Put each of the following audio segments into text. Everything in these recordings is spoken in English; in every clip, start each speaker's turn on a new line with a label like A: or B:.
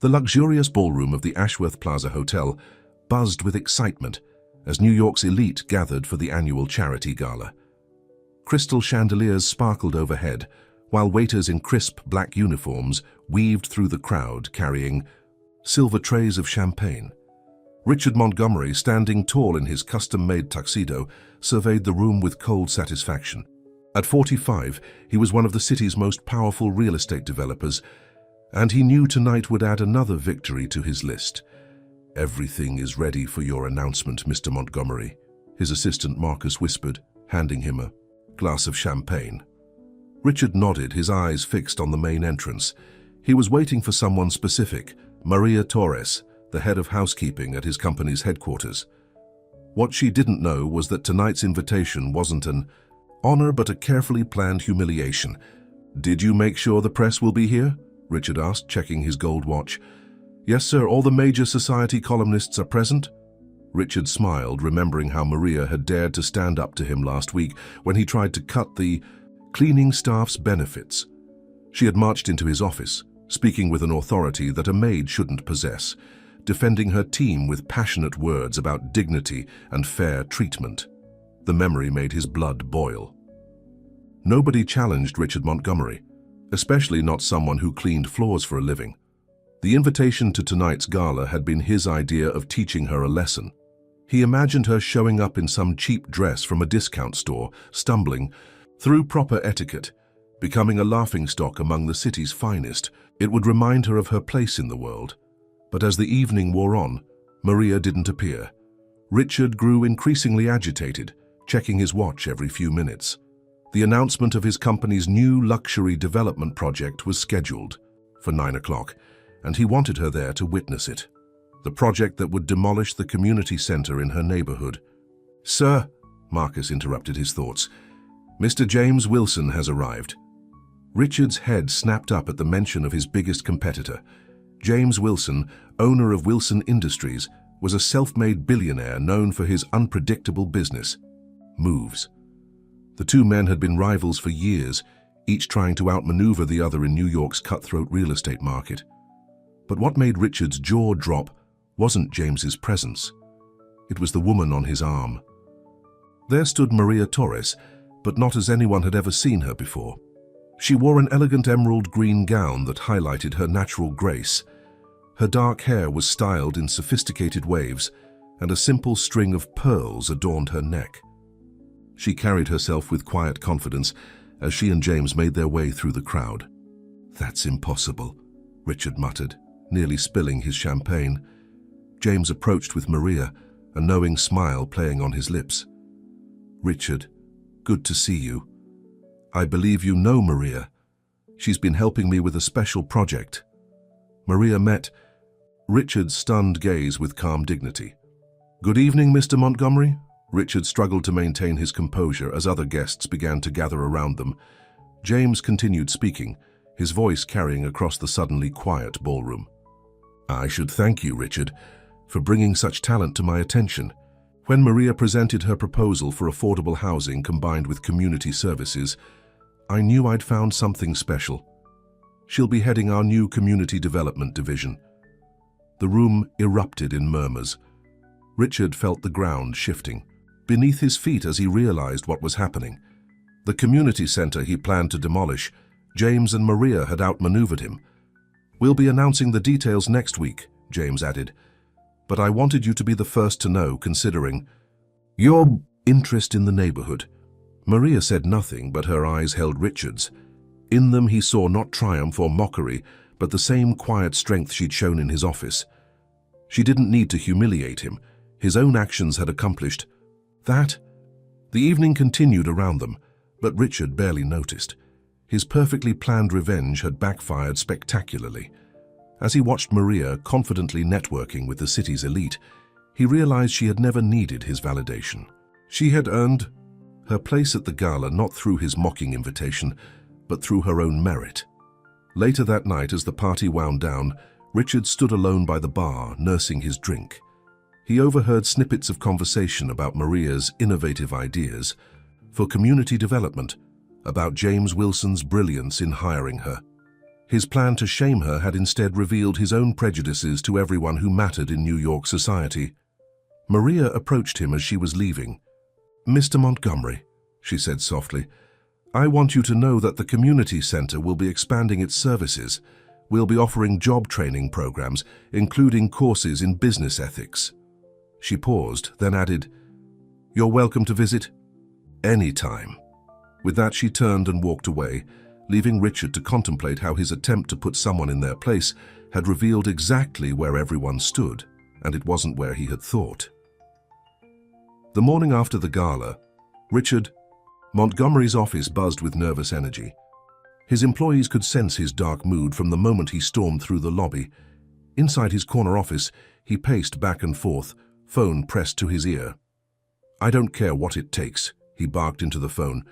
A: The luxurious ballroom of the Ashworth Plaza Hotel buzzed with excitement as New York's elite gathered for the annual charity gala. Crystal chandeliers sparkled overhead, while waiters in crisp black uniforms weaved through the crowd carrying silver trays of champagne. Richard Montgomery, standing tall in his custom-made tuxedo, surveyed the room with cold satisfaction. At 45, he was one of the city's most powerful real estate developers, and he knew tonight would add another victory to his list. "Everything is ready for your announcement, Mr. Montgomery," his assistant Marcus whispered, handing him a glass of champagne. Richard nodded, his eyes fixed on the main entrance. He was waiting for someone specific, Maria Torres, the head of housekeeping at his company's headquarters. What she didn't know was that tonight's invitation wasn't an honor but a carefully planned humiliation. "Did you make sure the press will be here?" Richard asked, checking his gold watch. "Yes, sir, all the major society columnists are present." Richard smiled, remembering how Maria had dared to stand up to him last week when he tried to cut the cleaning staff's benefits. She had marched into his office, speaking with an authority that a maid shouldn't possess, defending her team with passionate words about dignity and fair treatment. The memory made his blood boil. Nobody challenged Richard Montgomery, especially not someone who cleaned floors for a living. The invitation to tonight's gala had been his idea of teaching her a lesson. He imagined her showing up in some cheap dress from a discount store, stumbling through proper etiquette, becoming a laughingstock among the city's finest. It would remind her of her place in the world. But as the evening wore on, Maria didn't appear. Richard grew increasingly agitated, checking his watch every few minutes. The announcement of his company's new luxury development project was scheduled for 9 o'clock, and he wanted her there to witness it. The project that would demolish the community center in her neighborhood. "Sir," Marcus interrupted his thoughts, "Mr. James Wilson has arrived." Richard's head snapped up at the mention of his biggest competitor. James Wilson, owner of Wilson Industries, was a self-made billionaire known for his unpredictable business moves. The two men had been rivals for years, each trying to outmaneuver the other in New York's cutthroat real estate market. But what made Richard's jaw drop wasn't James's presence. It was the woman on his arm. There stood Maria Torres, but not as anyone had ever seen her before. She wore an elegant emerald green gown that highlighted her natural grace. Her dark hair was styled in sophisticated waves, and a simple string of pearls adorned her neck. She carried herself with quiet confidence as she and James made their way through the crowd. "That's impossible," Richard muttered, nearly spilling his champagne. James approached with Maria, a knowing smile playing on his lips. "Richard, good to see you. I believe you know Maria. She's been helping me with a special project." Maria met Richard's stunned gaze with calm dignity. "Good evening, Mr. Montgomery." Richard struggled to maintain his composure as other guests began to gather around them. James continued speaking, his voice carrying across the suddenly quiet ballroom. "I should thank you, Richard, for bringing such talent to my attention. When Maria presented her proposal for affordable housing combined with community services, I knew I'd found something special. She'll be heading our new community development division." The room erupted in murmurs. Richard felt the ground shifting beneath his feet as he realized what was happening. The community center he planned to demolish, James and Maria had outmaneuvered him. "We'll be announcing the details next week," James added. "But I wanted you to be the first to know, considering your interest in the neighborhood." Maria said nothing, but her eyes held Richard's. In them he saw not triumph or mockery, but the same quiet strength she'd shown in his office. She didn't need to humiliate him. His own actions had accomplished that. The evening continued around them, but Richard barely noticed. His perfectly planned revenge had backfired spectacularly. As he watched Maria confidently networking with the city's elite, he realized she had never needed his validation. She had earned her place at the gala not through his mocking invitation, but through her own merit. Later that night, as the party wound down, Richard stood alone by the bar, nursing his drink. He overheard snippets of conversation about Maria's innovative ideas for community development, about James Wilson's brilliance in hiring her. His plan to shame her had instead revealed his own prejudices to everyone who mattered in New York society. Maria approached him as she was leaving. "Mr. Montgomery," she said softly, "I want you to know that the community center will be expanding its services. We'll be offering job training programs, including courses in business ethics." She paused, then added, "You're welcome to visit anytime." With that, she turned and walked away, leaving Richard to contemplate how his attempt to put someone in their place had revealed exactly where everyone stood, and it wasn't where he had thought. The morning after the gala, Richard Montgomery's office buzzed with nervous energy. His employees could sense his dark mood from the moment he stormed through the lobby. Inside his corner office, he paced back and forth, phone pressed to his ear. "I don't care what it takes," he barked into the phone.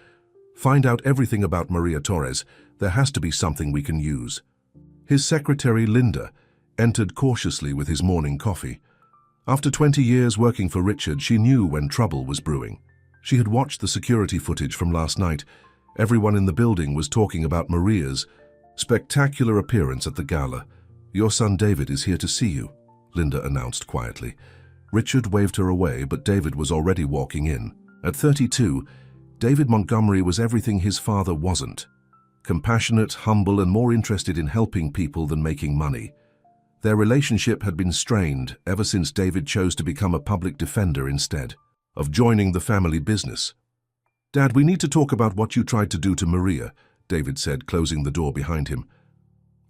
A: "Find out everything about Maria Torres. There has to be something we can use." His secretary, Linda, entered cautiously with his morning coffee. After 20 years working for Richard, she knew when trouble was brewing. She had watched the security footage from last night. Everyone in the building was talking about Maria's spectacular appearance at the gala. "Your son David is here to see you," Linda announced quietly. Richard waved her away, but David was already walking in. At 32, David Montgomery was everything his father wasn't. Compassionate, humble, and more interested in helping people than making money. Their relationship had been strained ever since David chose to become a public defender instead of joining the family business. "Dad, we need to talk about what you tried to do to Maria," David said, closing the door behind him.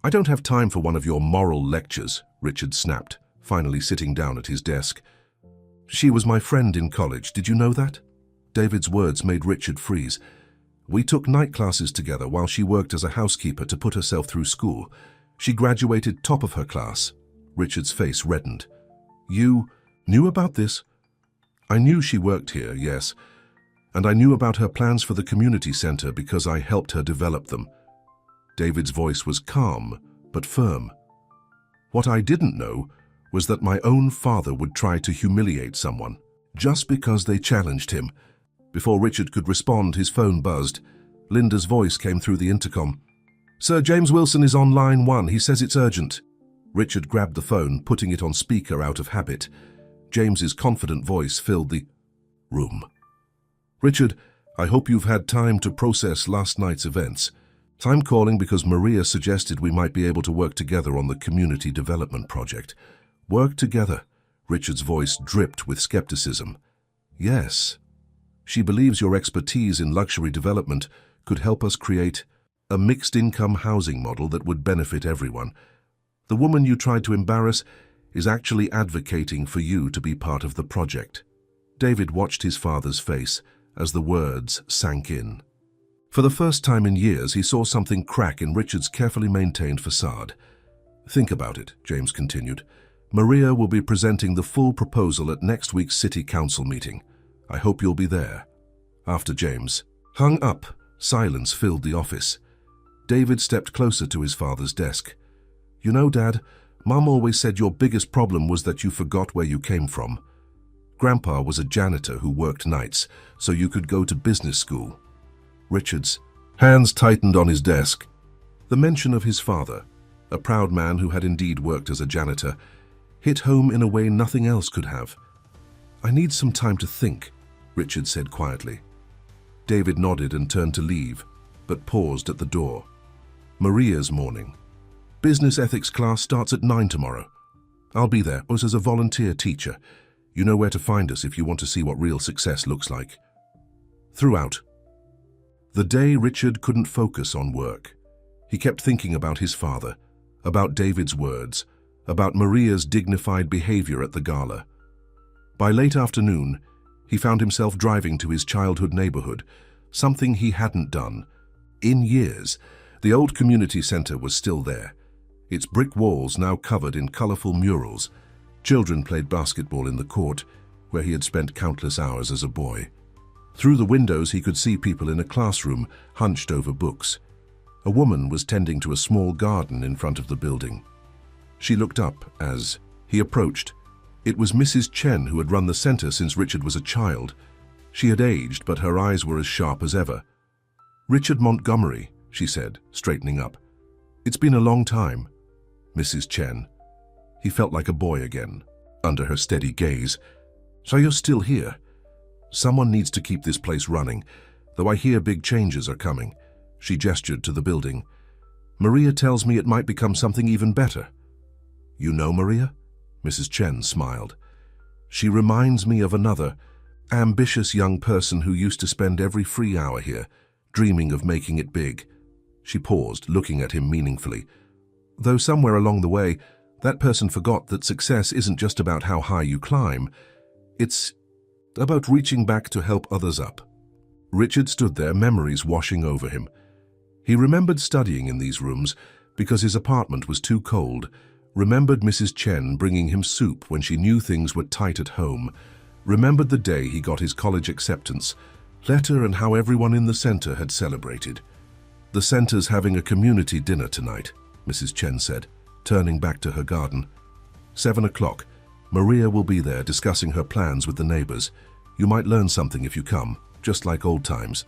A: "I don't have time for one of your moral lectures," Richard snapped, finally sitting down at his desk. "She was my friend in college, did you know that?" David's words made Richard freeze. "We took night classes together while she worked as a housekeeper to put herself through school. She graduated top of her class." Richard's face reddened. "You knew about this?" "I knew she worked here, yes. And I knew about her plans for the community center because I helped her develop them." David's voice was calm, but firm. "What I didn't know was that my own father would try to humiliate someone, just because they challenged him." Before Richard could respond, his phone buzzed. Linda's voice came through the intercom. "Sir James Wilson is on line 1. He says it's urgent." Richard grabbed the phone, putting it on speaker out of habit. James's confident voice filled the room. "Richard, I hope you've had time to process last night's events. I'm calling because Maria suggested we might be able to work together on the community development project." "Work together?" Richard's voice dripped with skepticism. "Yes. She believes your expertise in luxury development could help us create a mixed-income housing model that would benefit everyone. The woman you tried to embarrass is actually advocating for you to be part of the project." David watched his father's face as the words sank in. For the first time in years, he saw something crack in Richard's carefully maintained facade. "Think about it," James continued. "Maria will be presenting the full proposal at next week's city council meeting. I hope you'll be there." After James hung up, silence filled the office. David stepped closer to his father's desk. "You know, Dad, Mom always said your biggest problem was that you forgot where you came from. Grandpa was a janitor who worked nights, so you could go to business school." Richard's hands tightened on his desk. The mention of his father, a proud man who had indeed worked as a janitor, hit home in a way nothing else could have. "I need some time to think," Richard said quietly. David nodded and turned to leave, but paused at the door. "Maria's morning. Business ethics class starts at 9 tomorrow. I'll be there, as a volunteer teacher. You know where to find us if you want to see what real success looks like." Throughout the day, Richard couldn't focus on work. He kept thinking about his father, about David's words, about Maria's dignified behavior at the gala. By late afternoon, he found himself driving to his childhood neighborhood, something he hadn't done in years. The old community center was still there, its brick walls now covered in colorful murals. Children played basketball in the court, where he had spent countless hours as a boy. Through the windows, he could see people in a classroom, hunched over books. A woman was tending to a small garden in front of the building. She looked up as he approached. It was Mrs. Chen, who had run the center since Richard was a child. She had aged, but her eyes were as sharp as ever. "Richard Montgomery," she said, straightening up. It's been a long time, Mrs. Chen. He felt like a boy again, under her steady gaze. So you're still here? Someone needs to keep this place running, though I hear big changes are coming. She gestured to the building. Maria tells me it might become something even better. You know Maria? Mrs. Chen smiled. She reminds me of another, ambitious young person who used to spend every free hour here, dreaming of making it big. She paused, looking at him meaningfully. Though somewhere along the way, that person forgot that success isn't just about how high you climb. It's about reaching back to help others up. Richard stood there, memories washing over him. He remembered studying in these rooms because his apartment was too cold, remembered Mrs. Chen bringing him soup when she knew things were tight at home, remembered the day he got his college acceptance letter and how everyone in the center had celebrated. The center's having a community dinner tonight, Mrs. Chen said, turning back to her garden. 7 o'clock. Maria will be there discussing her plans with the neighbors. You might learn something if you come, just like old times.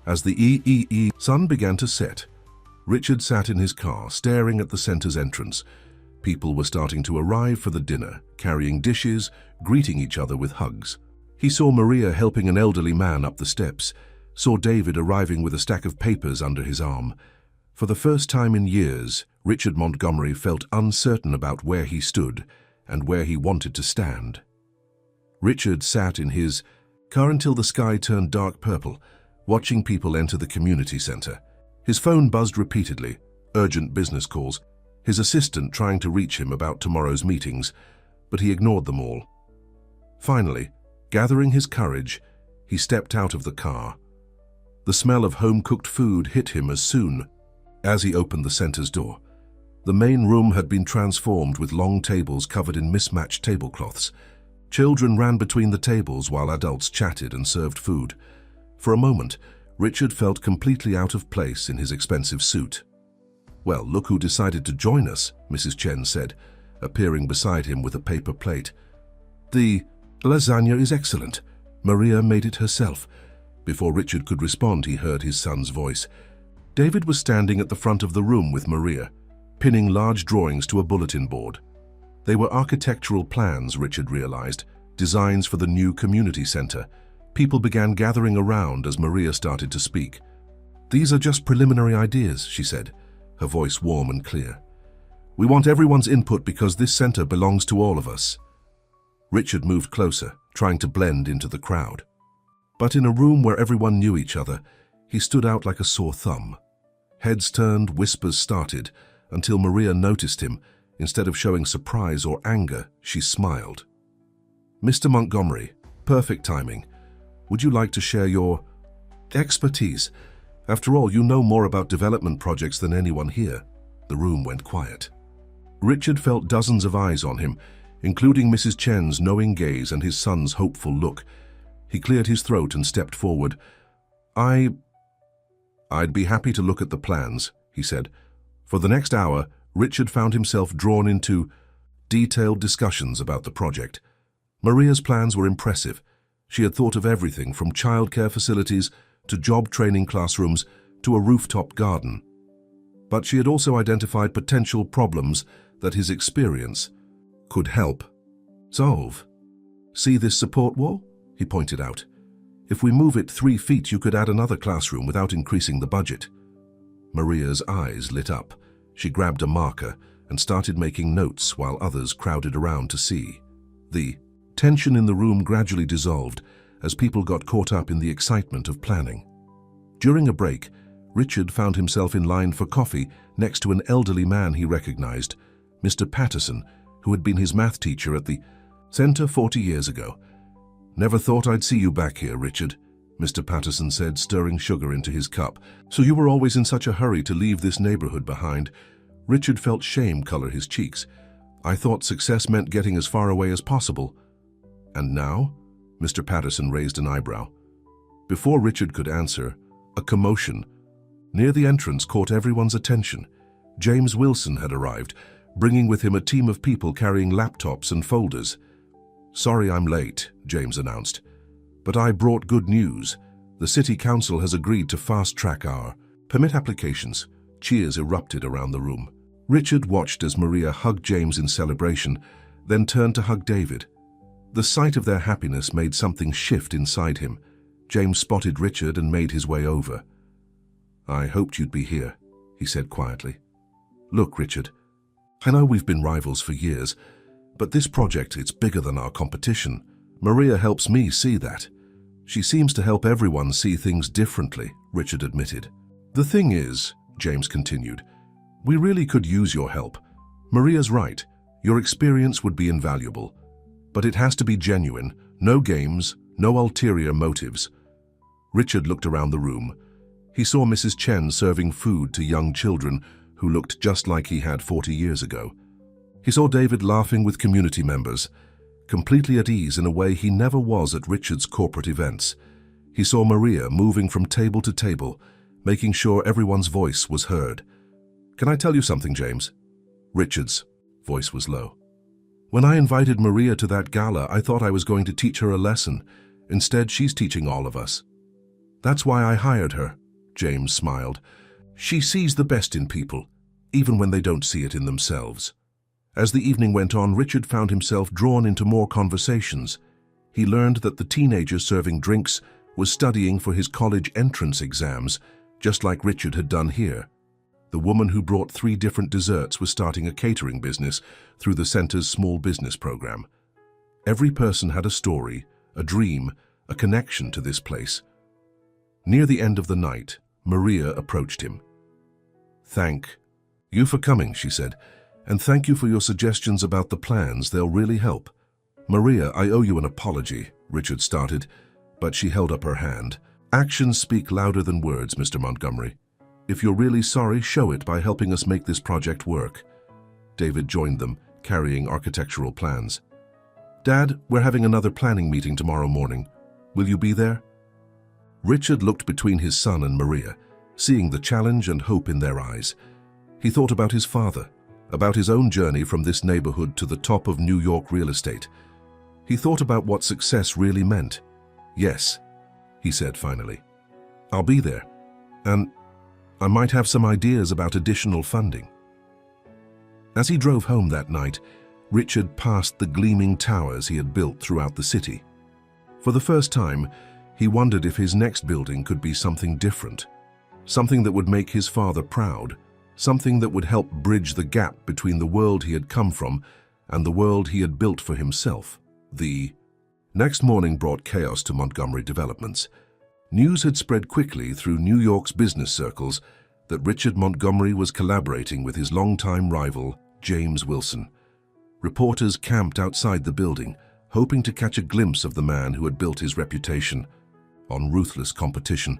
A: As the sun began to set, Richard sat in his car, staring at the center's entrance. People were starting to arrive for the dinner, carrying dishes, greeting each other with hugs. He saw Maria helping an elderly man up the steps, saw David arriving with a stack of papers under his arm. For the first time in years, Richard Montgomery felt uncertain about where he stood and where he wanted to stand. Richard sat in his car until the sky turned dark purple, watching people enter the community center. His phone buzzed repeatedly, urgent business calls, his assistant trying to reach him about tomorrow's meetings, but he ignored them all. Finally, gathering his courage, he stepped out of the car. The smell of home-cooked food hit him as soon as he opened the center's door. The main room had been transformed with long tables covered in mismatched tablecloths. Children ran between the tables while adults chatted and served food. For a moment, Richard felt completely out of place in his expensive suit. Well, look who decided to join us, Mrs. Chen said, appearing beside him with a paper plate. The lasagna is excellent. Maria made it herself. Before Richard could respond, he heard his son's voice. David was standing at the front of the room with Maria, pinning large drawings to a bulletin board. They were architectural plans, Richard realized, designs for the new community center. People began gathering around as Maria started to speak. These are just preliminary ideas, she said, her voice warm and clear. We want everyone's input because this center belongs to all of us. Richard moved closer, trying to blend into the crowd. But in a room where everyone knew each other, he stood out like a sore thumb. Heads turned, whispers started, until Maria noticed him. Instead of showing surprise or anger, she smiled. Mr. Montgomery, perfect timing. Would you like to share your expertise? After all, you know more about development projects than anyone here. The room went quiet. Richard felt dozens of eyes on him, including Mrs. Chen's knowing gaze and his son's hopeful look. He cleared his throat and stepped forward. I'd be happy to look at the plans, he said. For the next hour, Richard found himself drawn into detailed discussions about the project. Maria's plans were impressive. She had thought of everything from childcare facilities to job training classrooms to a rooftop garden. But she had also identified potential problems that his experience could help solve. See this support wall? He pointed out. If we move it 3 feet, you could add another classroom without increasing the budget. Maria's eyes lit up. She grabbed a marker and started making notes while others crowded around to see. The tension in the room gradually dissolved as people got caught up in the excitement of planning. During a break, Richard found himself in line for coffee next to an elderly man he recognized, Mr. Patterson, who had been his math teacher at the center 40 years ago. Never thought I'd see you back here, Richard, Mr. Patterson said, stirring sugar into his cup. So you were always in such a hurry to leave this neighborhood behind. Richard felt shame color his cheeks. I thought success meant getting as far away as possible. And now? Mr. Patterson raised an eyebrow. Before Richard could answer, a commotion near the entrance caught everyone's attention. James Wilson had arrived, bringing with him a team of people carrying laptops and folders. Sorry I'm late, James announced. But I brought good news. The City Council has agreed to fast-track our permit applications. Cheers erupted around the room. Richard watched as Maria hugged James in celebration, then turned to hug David. The sight of their happiness made something shift inside him. James spotted Richard and made his way over. "I hoped you'd be here," he said quietly. "Look, Richard, I know we've been rivals for years, but this project, it's bigger than our competition. Maria helps me see that. She seems to help everyone see things differently," Richard admitted. "The thing is," James continued, "we really could use your help. Maria's right. Your experience would be invaluable. But it has to be genuine, no games, no ulterior motives." Richard looked around the room. He saw Mrs. Chen serving food to young children who looked just like he had 40 years ago. He saw David laughing with community members, completely at ease in a way he never was at Richard's corporate events. He saw Maria moving from table to table, making sure everyone's voice was heard. "Can I tell you something, James?" Richard's voice was low. "When I invited Maria to that gala, I thought I was going to teach her a lesson. Instead, she's teaching all of us. That's why I hired her," James smiled. "She sees the best in people, even when they don't see it in themselves." As the evening went on, Richard found himself drawn into more conversations. He learned that the teenager serving drinks was studying for his college entrance exams, just like Richard had done here. The woman who brought 3 different desserts was starting a catering business through the center's small business program. Every person had a story, a dream, a connection to this place. Near the end of the night, Maria approached him. "Thank you for coming," she said, "and thank you for your suggestions about the plans. They'll really help." "Maria, I owe you an apology," Richard started, but she held up her hand. "Actions speak louder than words, Mr. Montgomery. If you're really sorry, show it by helping us make this project work." David joined them, carrying architectural plans. "Dad, we're having another planning meeting tomorrow morning. Will you be there?" Richard looked between his son and Maria, seeing the challenge and hope in their eyes. He thought about his father, about his own journey from this neighborhood to the top of New York real estate. He thought about what success really meant. "Yes," he said finally. "I'll be there, and I might have some ideas about additional funding." As he drove home that night, Richard passed the gleaming towers he had built throughout the city. For the first time, he wondered if his next building could be something different, something that would make his father proud, something that would help bridge the gap between the world he had come from and the world he had built for himself. The next morning brought chaos to Montgomery Developments. News had spread quickly through New York's business circles that Richard Montgomery was collaborating with his longtime rival, James Wilson. Reporters camped outside the building, hoping to catch a glimpse of the man who had built his reputation on ruthless competition.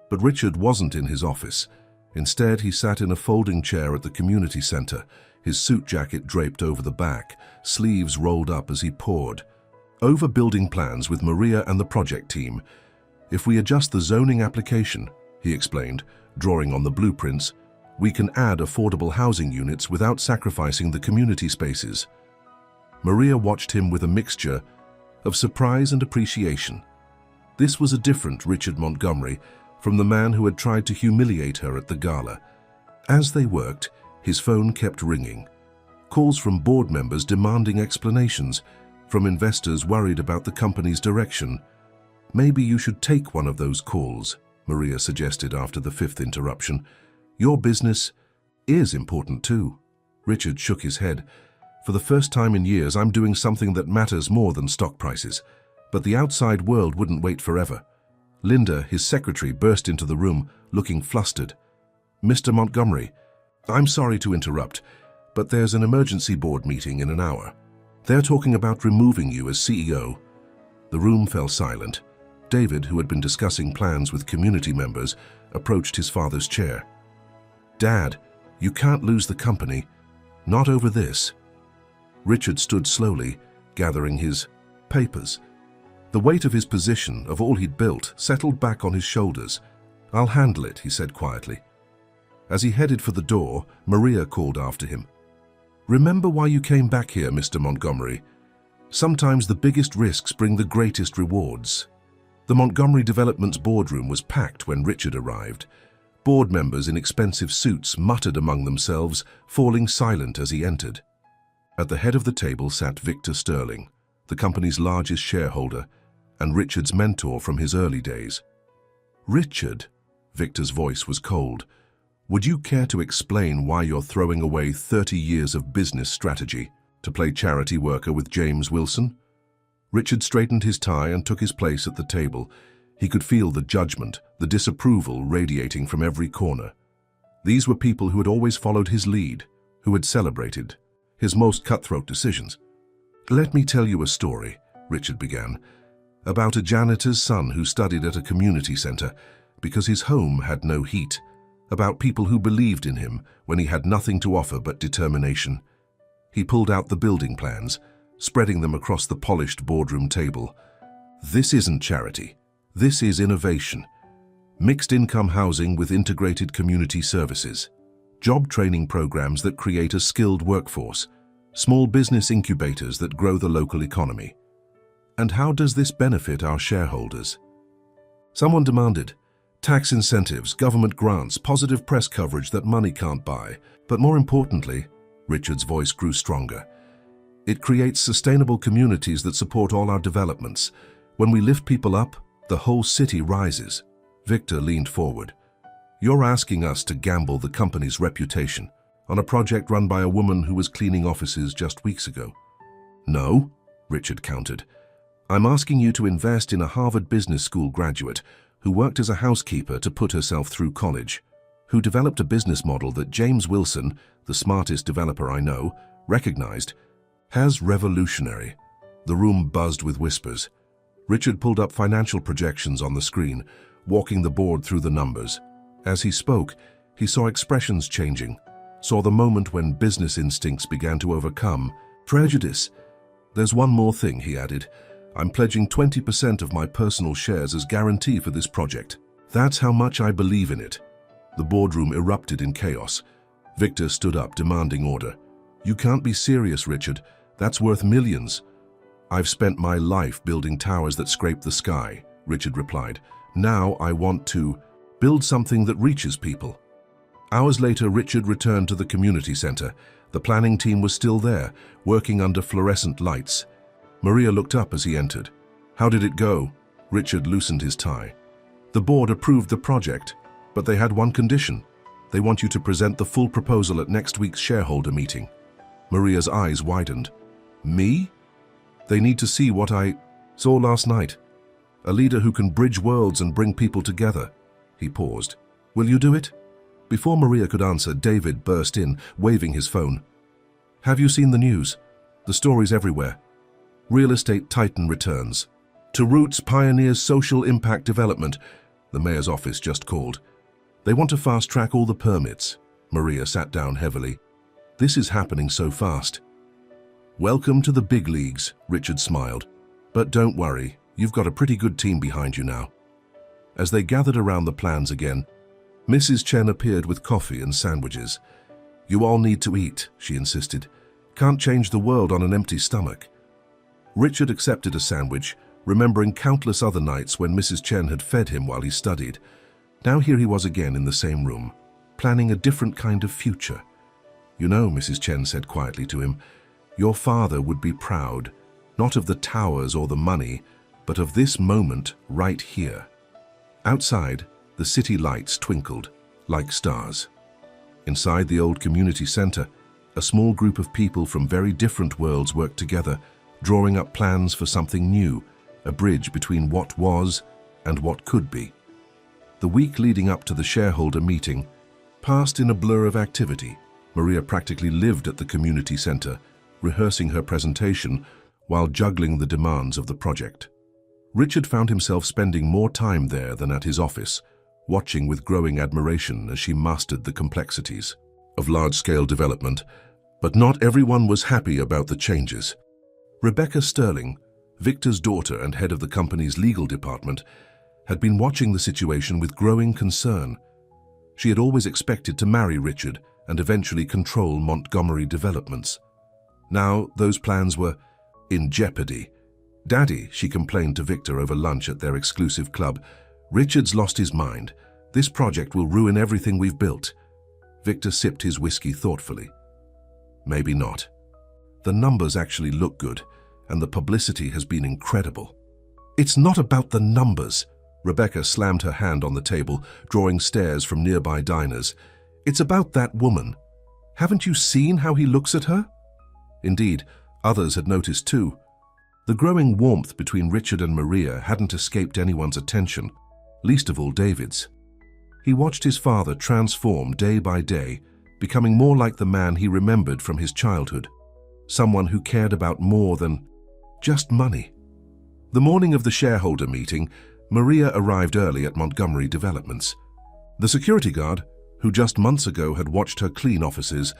A: But Richard wasn't in his office. Instead, he sat in a folding chair at the community center, his suit jacket draped over the back, sleeves rolled up as he pored over building plans with Maria and the project team. "If we adjust the zoning application," he explained, drawing on the blueprints, "we can add affordable housing units without sacrificing the community spaces." Maria watched him with a mixture of surprise and appreciation. This was a different Richard Montgomery from the man who had tried to humiliate her at the gala. As they worked, his phone kept ringing. Calls from board members demanding explanations, from investors worried about the company's direction. "Maybe you should take one of those calls," Maria suggested after the 5th interruption. "Your business is important too." Richard shook his head. "For the first time in years, I'm doing something that matters more than stock prices." But the outside world wouldn't wait forever. Linda, his secretary, burst into the room, looking flustered. "Mr. Montgomery, I'm sorry to interrupt, but there's an emergency board meeting in an hour. They're talking about removing you as CEO." The room fell silent. David, who had been discussing plans with community members, approached his father's chair. "Dad, you can't lose the company. Not over this." Richard stood slowly, gathering his papers. The weight of his position, of all he'd built, settled back on his shoulders. "I'll handle it," he said quietly. As he headed for the door, Maria called after him. "Remember why you came back here, Mr. Montgomery. Sometimes the biggest risks bring the greatest rewards." The Montgomery Developments boardroom was packed when Richard arrived. Board members in expensive suits muttered among themselves, falling silent as he entered. At the head of the table sat Victor Sterling, the company's largest shareholder, and Richard's mentor from his early days. "Richard," Victor's voice was cold, "would you care to explain why you're throwing away 30 years of business strategy to play charity worker with James Wilson?" Richard straightened his tie and took his place at the table. He could feel the judgment, the disapproval radiating from every corner. These were people who had always followed his lead, who had celebrated his most cutthroat decisions. "Let me tell you a story," Richard began, "about a janitor's son who studied at a community center because his home had no heat, about people who believed in him when he had nothing to offer but determination." He pulled out the building plans, spreading them across the polished boardroom table. "This isn't charity. This is innovation. Mixed-income housing with integrated community services. Job training programs that create a skilled workforce. Small business incubators that grow the local economy. And how does this benefit our shareholders?" Someone demanded. "Tax incentives, government grants, positive press coverage that money can't buy. But more importantly," Richard's voice grew stronger, "it creates sustainable communities that support all our developments. When we lift people up, the whole city rises." Victor leaned forward. "You're asking us to gamble the company's reputation on a project run by a woman who was cleaning offices just weeks ago." "No," Richard countered. "I'm asking you to invest in a Harvard Business School graduate who worked as a housekeeper to put herself through college, who developed a business model that James Wilson, the smartest developer I know, recognized as revolutionary." The room buzzed with whispers. Richard pulled up financial projections on the screen, walking the board through the numbers. As he spoke, he saw expressions changing, saw the moment when business instincts began to overcome prejudice. "There's one more thing," he added. "I'm pledging 20% of my personal shares as guarantee for this project. That's how much I believe in it." The boardroom erupted in chaos. Victor stood up, demanding order. "You can't be serious, Richard. That's worth millions." "I've spent my life building towers that scrape the sky," Richard replied. "Now I want to build something that reaches people." Hours later, Richard returned to the community center. The planning team was still there, working under fluorescent lights. Maria looked up as he entered. "How did it go?" Richard loosened his tie. "The board approved the project, but they had one condition. They want you to present the full proposal at next week's shareholder meeting." Maria's eyes widened. "Me? They need to see what I saw last night. A leader who can bridge worlds and bring people together." He paused. "Will you do it?" Before Maria could answer, David burst in, waving his phone. "Have you seen the news? The stories everywhere. Real estate titan returns. To Roots pioneers social impact development," the mayor's office just called. "They want to fast-track all the permits." Maria sat down heavily. "This is happening so fast." "Welcome to the big leagues," Richard smiled. "But don't worry, you've got a pretty good team behind you now." As they gathered around the plans again, Mrs. Chen appeared with coffee and sandwiches. "You all need to eat," she insisted. "Can't change the world on an empty stomach." Richard accepted a sandwich, remembering countless other nights when Mrs. Chen had fed him while he studied. Now here he was again in the same room, planning a different kind of future. "You know," Mrs. Chen said quietly to him, "your father would be proud, not of the towers or the money, but of this moment right here." Outside, the city lights twinkled like stars. Inside the old community center, a small group of people from very different worlds worked together, drawing up plans for something new, a bridge between what was and what could be. The week leading up to the shareholder meeting passed in a blur of activity. Maria practically lived at the community center, rehearsing her presentation while juggling the demands of the project. Richard found himself spending more time there than at his office, watching with growing admiration as she mastered the complexities of large-scale development. But not everyone was happy about the changes. Rebecca Sterling, Victor's daughter and head of the company's legal department, had been watching the situation with growing concern. She had always expected to marry Richard and eventually control Montgomery Developments. Now those plans were in jeopardy. "Daddy," she complained to Victor over lunch at their exclusive club, "Richard's lost his mind. This project will ruin everything we've built. Victor sipped his whiskey thoughtfully. Maybe not. The numbers actually look good, and the publicity has been incredible. It's not about the numbers. Rebecca slammed her hand on the table, drawing stares from nearby diners. It's about that woman. Haven't you seen how he looks at her? Indeed, others had noticed too. The growing warmth between Richard and Maria hadn't escaped anyone's attention, least of all David's. He watched his father transform day by day, becoming more like the man he remembered from his childhood, someone who cared about more than just money. The morning of the shareholder meeting, Maria arrived early at Montgomery Developments. The security guard, who just months ago had watched her clean offices,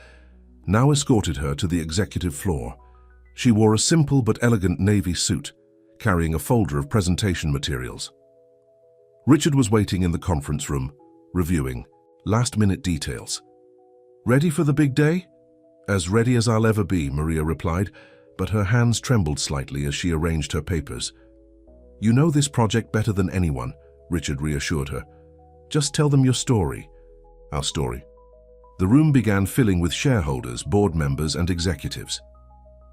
A: now escorted her to the executive floor. She wore a simple but elegant navy suit, carrying a folder of presentation materials. Richard was waiting in the conference room, reviewing last-minute details. "Ready for the big day?" "As ready as I'll ever be," Maria replied, but her hands trembled slightly as she arranged her papers. "You know this project better than anyone," Richard reassured her. "Just tell them your story." "Our story." The room began filling with shareholders, board members, and executives.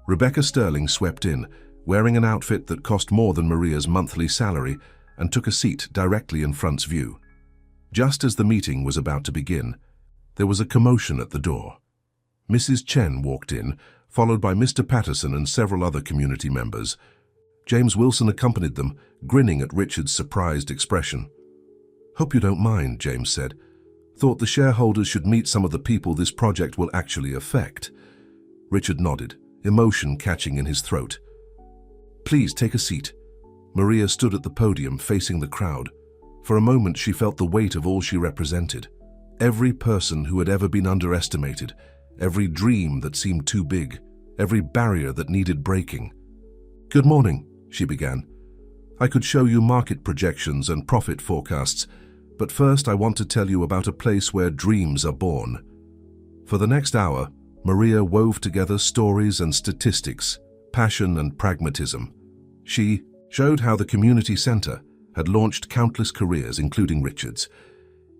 A: Rebecca Sterling swept in, wearing an outfit that cost more than Maria's monthly salary, and took a seat directly in front's view. Just as the meeting was about to begin, there was a commotion at the door. Mrs. Chen walked in, followed by Mr. Patterson and several other community members. James Wilson accompanied them, grinning at Richard's surprised expression. "Hope you don't mind," James said. "Thought the shareholders should meet some of the people this project will actually affect." Richard nodded, emotion catching in his throat. "Please take a seat." Maria stood at the podium, facing the crowd. For a moment, she felt the weight of all she represented. Every person who had ever been underestimated, every dream that seemed too big, every barrier that needed breaking. "Good morning," she began. "I could show you market projections and profit forecasts, but first I want to tell you about a place where dreams are born." For the next hour, Maria wove together stories and statistics, passion and pragmatism. She showed how the community center had launched countless careers, including Richard's.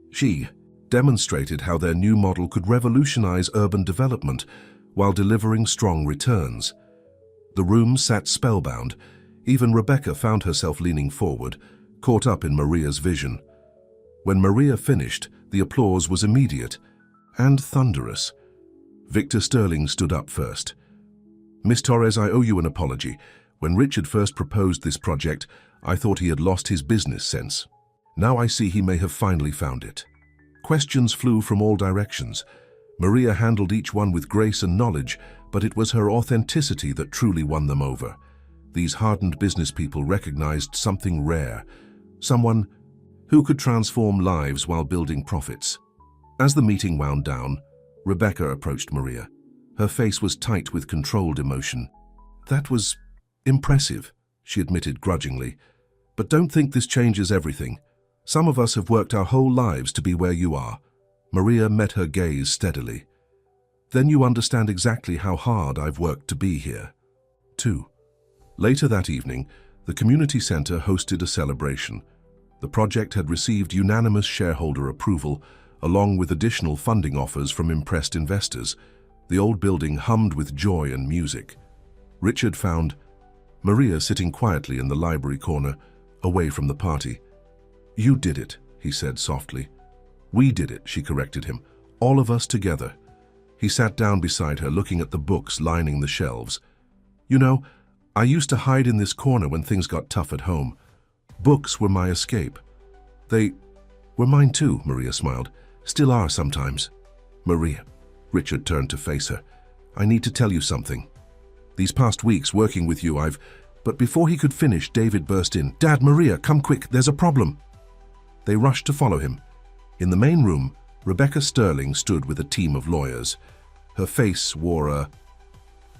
A: She demonstrated how their new model could revolutionize urban development while delivering strong returns. The room sat spellbound. Even Rebecca found herself leaning forward, caught up in Maria's vision. When Maria finished, the applause was immediate and thunderous. Victor Sterling stood up first. "Miss Torres, I owe you an apology. When Richard first proposed this project, I thought he had lost his business sense. Now I see he may have finally found it." Questions flew from all directions. Maria handled each one with grace and knowledge, but it was her authenticity that truly won them over. These hardened business people recognized something rare, someone who could transform lives while building profits. As the meeting wound down, Rebecca approached Maria. Her face was tight with controlled emotion. "That was impressive," she admitted grudgingly. "But don't think this changes everything. Some of us have worked our whole lives to be where you are." Maria met her gaze steadily. "Then you understand exactly how hard I've worked to be here, too." Later that evening, the community center hosted a celebration. The project had received unanimous shareholder approval, along with additional funding offers from impressed investors. The old building hummed with joy and music. Richard found Maria sitting quietly in the library corner, away from the party. "You did it," he said softly. "We did it," she corrected him. "All of us together." He sat down beside her, looking at the books lining the shelves. "You know, I used to hide in this corner when things got tough at home. Books were my escape." "They were mine too," Maria smiled. "Still are sometimes." "Maria," Richard turned to face her, "I need to tell you something. These past weeks working with you, But before he could finish, David burst in. "Dad, Maria, come quick, there's a problem." They rushed to follow him. In the main room, Rebecca Sterling stood with a team of lawyers. Her face wore a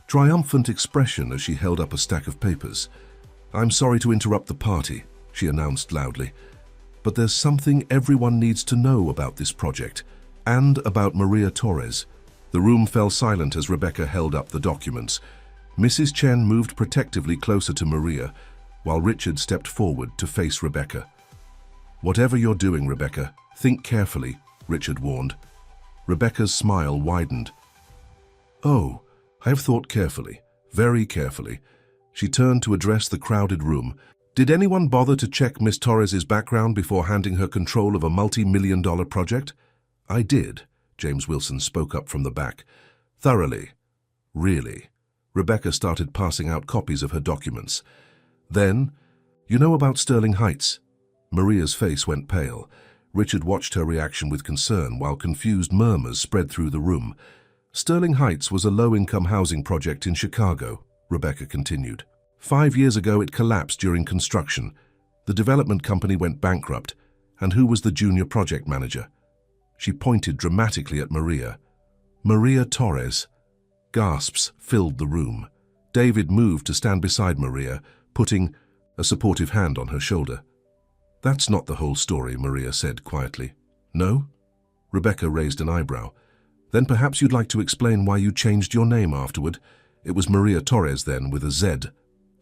A: triumphant expression as she held up a stack of papers. "I'm sorry to interrupt the party," she announced loudly, "but there's something everyone needs to know about this project, and about Maria Torres." The room fell silent as Rebecca held up the documents. Mrs. Chen moved protectively closer to Maria, while Richard stepped forward to face Rebecca. "Whatever you're doing, Rebecca, Think carefully, Richard warned. Rebecca's smile widened. Oh, I have thought carefully, very carefully. She turned to address the crowded room. Did anyone bother to check Miss Torres's background before handing her control of a multi-million-dollar project? I did, James Wilson spoke up from the back. Thoroughly. Really. Rebecca started passing out copies of her documents. Then, you know about Sterling Heights? Maria's face went pale. Richard watched her reaction with concern while confused murmurs spread through the room. Sterling Heights was a low-income housing project in Chicago, Rebecca continued. 5 years ago it collapsed during construction. The development company went bankrupt. And who was the junior project manager? She pointed dramatically at Maria. Maria Torres. Gasps filled the room. David moved to stand beside Maria, putting a supportive hand on her shoulder. That's not the whole story, Maria said quietly. No? Rebecca raised an eyebrow. Then perhaps you'd like to explain why you changed your name afterward. It was Maria Torres then, with a Z.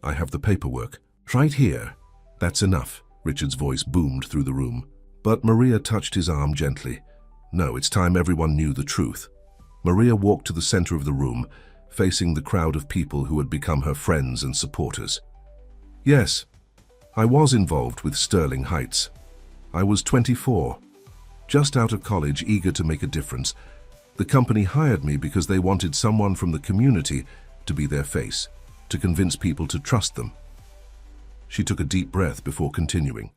A: I have the paperwork. Right here. That's enough, Richard's voice boomed through the room. But Maria touched his arm gently. No, it's time everyone knew the truth. Maria walked to the center of the room, facing the crowd of people who had become her friends and supporters. Yes, I was involved with Sterling Heights. I was 24, just out of college, eager to make a difference. The company hired me because they wanted someone from the community to be their face, to convince people to trust them. She took a deep breath before continuing.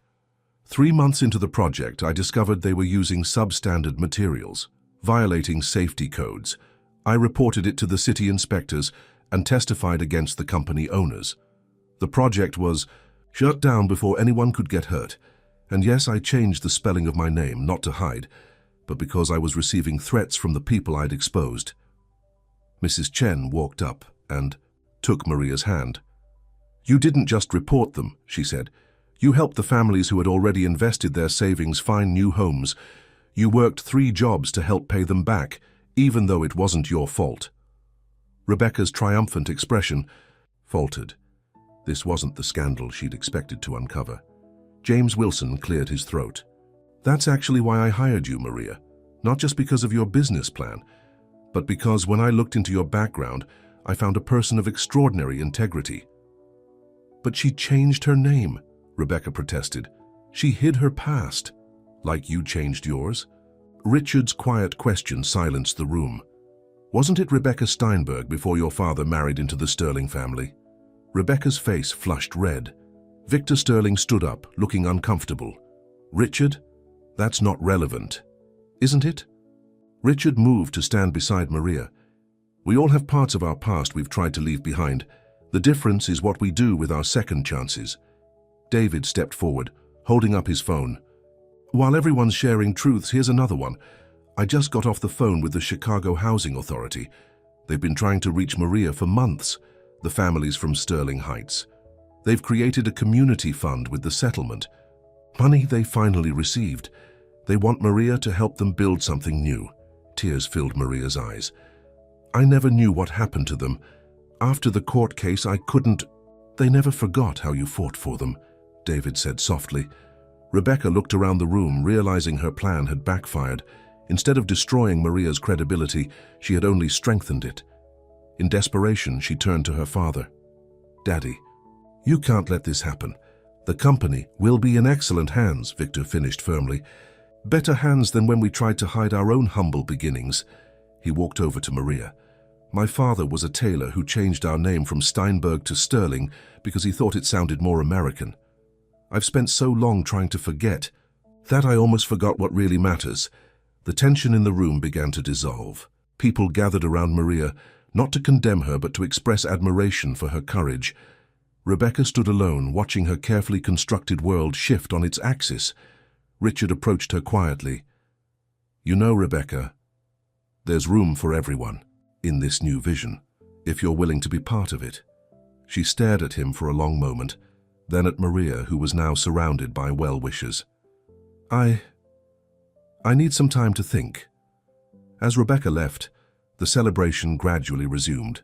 A: 3 months into the project, I discovered they were using substandard materials, violating safety codes. I reported it to the city inspectors and testified against the company owners. The project was shut down before anyone could get hurt. And yes, I changed the spelling of my name, not to hide, but because I was receiving threats from the people I'd exposed. Mrs. Chen walked up and took Maria's hand. You didn't just report them, she said. You helped the families who had already invested their savings find new homes. You worked 3 jobs to help pay them back, even though it wasn't your fault. Rebecca's triumphant expression faltered. This wasn't the scandal she'd expected to uncover. James Wilson cleared his throat. That's actually why I hired you, Maria. Not just because of your business plan, but because when I looked into your background, I found a person of extraordinary integrity. But she changed her name, Rebecca protested. She hid her past. Like you changed yours? Richard's quiet question silenced the room. Wasn't it Rebecca Steinberg before your father married into the Sterling family? Rebecca's face flushed red. Victor Sterling stood up, looking uncomfortable. Richard? That's not relevant. Isn't it? Richard moved to stand beside Maria. We all have parts of our past we've tried to leave behind. The difference is what we do with our second chances. David stepped forward, holding up his phone. While everyone's sharing truths, here's another one. I just got off the phone with the Chicago Housing Authority. They've been trying to reach Maria for months, the families from Sterling Heights. They've created a community fund with the settlement. Money they finally received. They want Maria to help them build something new. Tears filled Maria's eyes. I never knew what happened to them. After the court case, I couldn't... They never forgot how you fought for them, David said softly. Rebecca looked around the room, realizing her plan had backfired. Instead of destroying Maria's credibility, she had only strengthened it. In desperation, she turned to her father. Daddy, you can't let this happen. The company will be in excellent hands, Victor finished firmly. Better hands than when we tried to hide our own humble beginnings. He walked over to Maria. My father was a tailor who changed our name from Steinberg to Sterling because he thought it sounded more American. I've spent so long trying to forget that I almost forgot what really matters. The tension in the room began to dissolve. People gathered around Maria, not to condemn her but to express admiration for her courage. Rebecca stood alone, watching her carefully constructed world shift on its axis. Richard approached her quietly. You know, Rebecca, there's room for everyone in this new vision, if you're willing to be part of it. She stared at him for a long moment, then at Maria, who was now surrounded by well-wishers. I need some time to think. As Rebecca left, the celebration gradually resumed.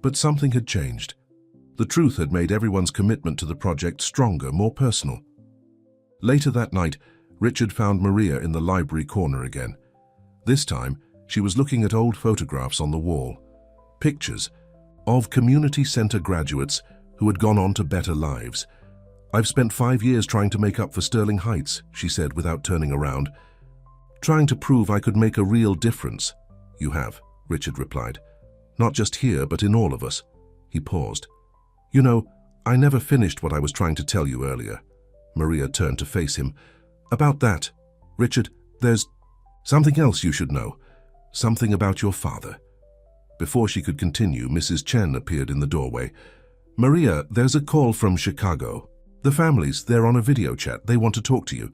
A: But something had changed. The truth had made everyone's commitment to the project stronger, more personal. Later that night, Richard found Maria in the library corner again. This time, she was looking at old photographs on the wall. Pictures of community center graduates who had gone on to better lives. "I've spent 5 years trying to make up for Sterling Heights," she said without turning around. "Trying to prove I could make a real difference." "You have," Richard replied. "Not just here, but in all of us." He paused. "You know, I never finished what I was trying to tell you earlier." Maria turned to face him. "About that, Richard, there's something else you should know. Something about your father." Before she could continue, Mrs. Chen appeared in the doorway. "Maria, there's a call from Chicago. The families, they're on a video chat. They want to talk to you."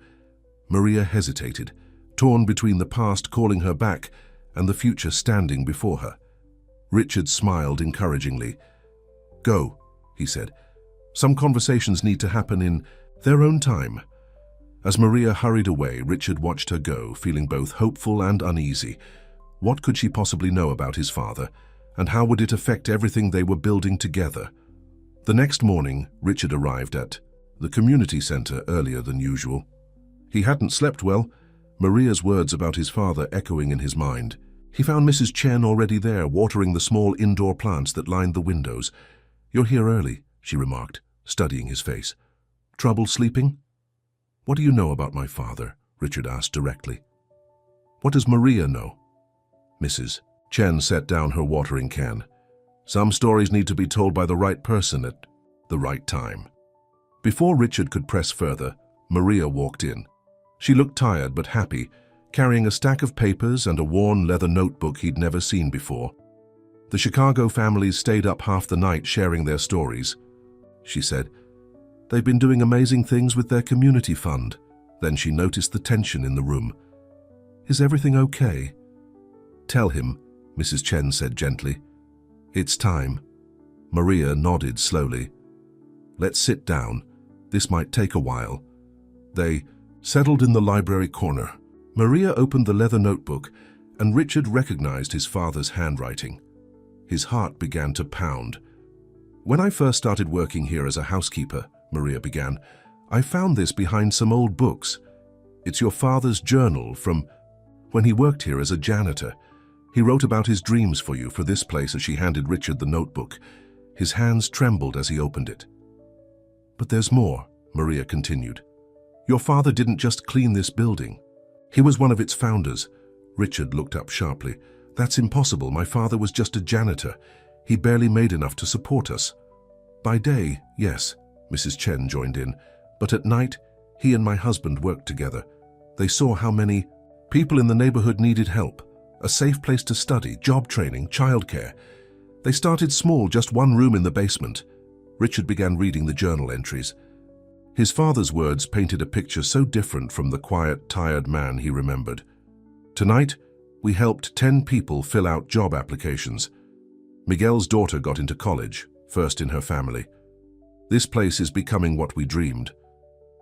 A: Maria hesitated, torn between the past calling her back and the future standing before her. Richard smiled encouragingly. "Go," he said. "Some conversations need to happen in their own time." As Maria hurried away, Richard watched her go, feeling both hopeful and uneasy. What could she possibly know about his father, and how would it affect everything they were building together? The next morning, Richard arrived at the community center earlier than usual. He hadn't slept well, Maria's words about his father echoing in his mind. He found Mrs. Chen already there, watering the small indoor plants that lined the windows. "You're here early," she remarked, studying his face. "Trouble sleeping?" "What do you know about my father?" Richard asked directly. "What does Maria know?" Mrs. Chen set down her watering can. "Some stories need to be told by the right person at the right time." Before Richard could press further, Maria walked in. She looked tired but happy, carrying a stack of papers and a worn leather notebook he'd never seen before. "The Chicago families stayed up half the night sharing their stories," she said. "They've been doing amazing things with their community fund." Then she noticed the tension in the room. "Is everything okay?" "Tell him," Mrs. Chen said gently. "It's time." Maria nodded slowly. "Let's sit down. This might take a while." They settled in the library corner. Maria opened the leather notebook, and Richard recognized his father's handwriting. His heart began to pound. "When I first started working here as a housekeeper," Maria began, "I found this behind some old books. It's your father's journal from when he worked here as a janitor. He wrote about his dreams for you for this place." As she handed Richard the notebook, his hands trembled as he opened it. "But there's more," Maria continued. "Your father didn't just clean this building. He was one of its founders." Richard looked up sharply. "That's impossible. My father was just a janitor. He barely made enough to support us." "By day, yes," Mrs. Chen joined in. "But at night, he and my husband worked together. They saw how many people in the neighborhood needed help. A safe place to study, job training, childcare. They started small, just one room in the basement." Richard began reading the journal entries. His father's words painted a picture so different from the quiet, tired man he remembered. "Tonight, we helped 10 people fill out job applications. Miguel's daughter got into college, first in her family. This place is becoming what we dreamed.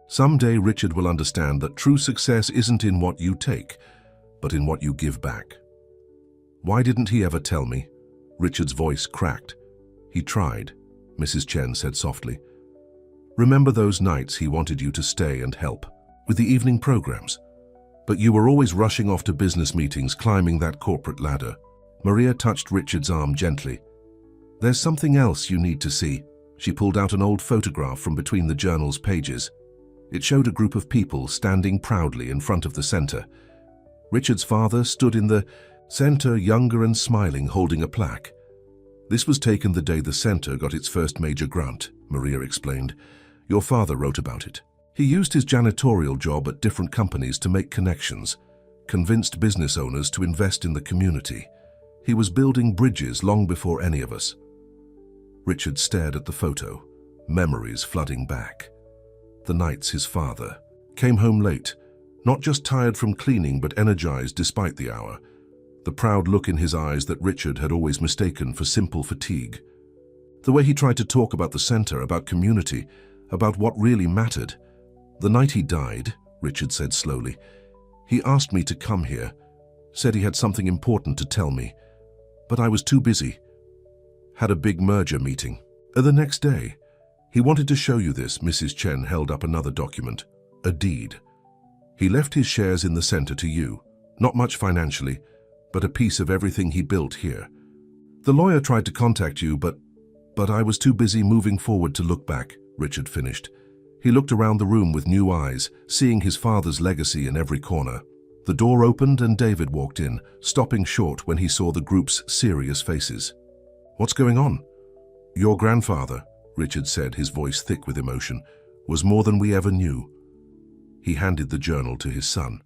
A: Someday Richard will understand that true success isn't in what you take, but in what you give back." "Why didn't he ever tell me?" Richard's voice cracked. "He tried," Mrs. Chen said softly. "Remember those nights he wanted you to stay and help, with the evening programs? But you were always rushing off to business meetings, climbing that corporate ladder." Maria touched Richard's arm gently. "There's something else you need to see." She pulled out an old photograph from between the journal's pages. It showed a group of people standing proudly in front of the center. Richard's father stood in the center, younger and smiling, holding a plaque. "This was taken the day the center got its first major grant," Maria explained. "Your father wrote about it. He used his janitorial job at different companies to make connections, convinced business owners to invest in the community. He was building bridges long before any of us." Richard stared at the photo, memories flooding back. The nights his father came home late, not just tired from cleaning but energized despite the hour. The proud look in his eyes that Richard had always mistaken for simple fatigue. The way he tried to talk about the center, about community, about what really mattered. "The night he died," Richard said slowly, "he asked me to come here, said he had something important to tell me. But I was too busy. Had a big merger meeting. The next day, he wanted to show you this." Mrs. Chen held up another document, a deed. He left his shares in the center to you, not much financially, but a piece of everything he built here. The lawyer tried to contact you, but I was too busy moving forward to look back, Richard finished. He looked around the room with new eyes, seeing his father's legacy in every corner. The door opened and David walked in, stopping short when he saw the group's serious faces. "What's going on?" "Your grandfather," Richard said, his voice thick with emotion, "was more than we ever knew." He handed the journal to his son.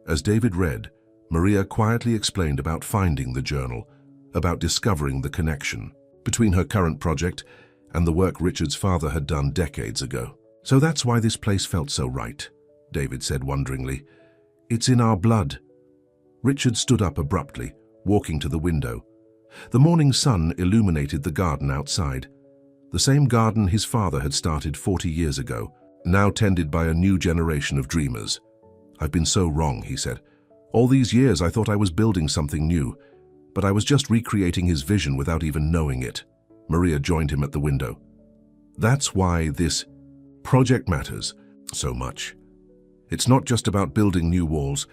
A: As David read, Maria quietly explained about finding the journal, about discovering the connection between her current project and the work Richard's father had done decades ago. "So that's why this place felt so right," David said wonderingly. "It's in our blood." Richard stood up abruptly, walking to the window. The morning sun illuminated the garden outside. The same garden his father had started 40 years ago, now tended by a new generation of dreamers. "I've been so wrong," he said. "All these years I thought I was building something new, but I was just recreating his vision without even knowing it." Maria joined him at the window. "That's why this project matters so much. It's not just about building new walls,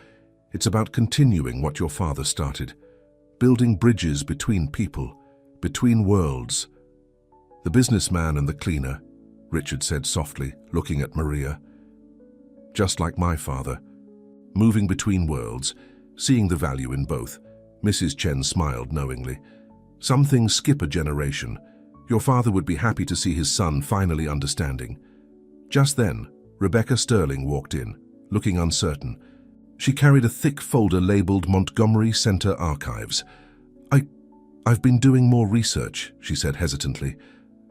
A: it's about continuing what your father started, building bridges between people, between worlds." "The businessman and the cleaner," Richard said softly, looking at Maria. "Just like my father, moving between worlds, seeing the value in both." Mrs. Chen smiled knowingly. "Some things skip a generation. Your father would be happy to see his son finally understanding." Just then, Rebecca Sterling walked in, looking uncertain. She carried a thick folder labeled Montgomery Center Archives. I've been doing more research," she said hesitantly.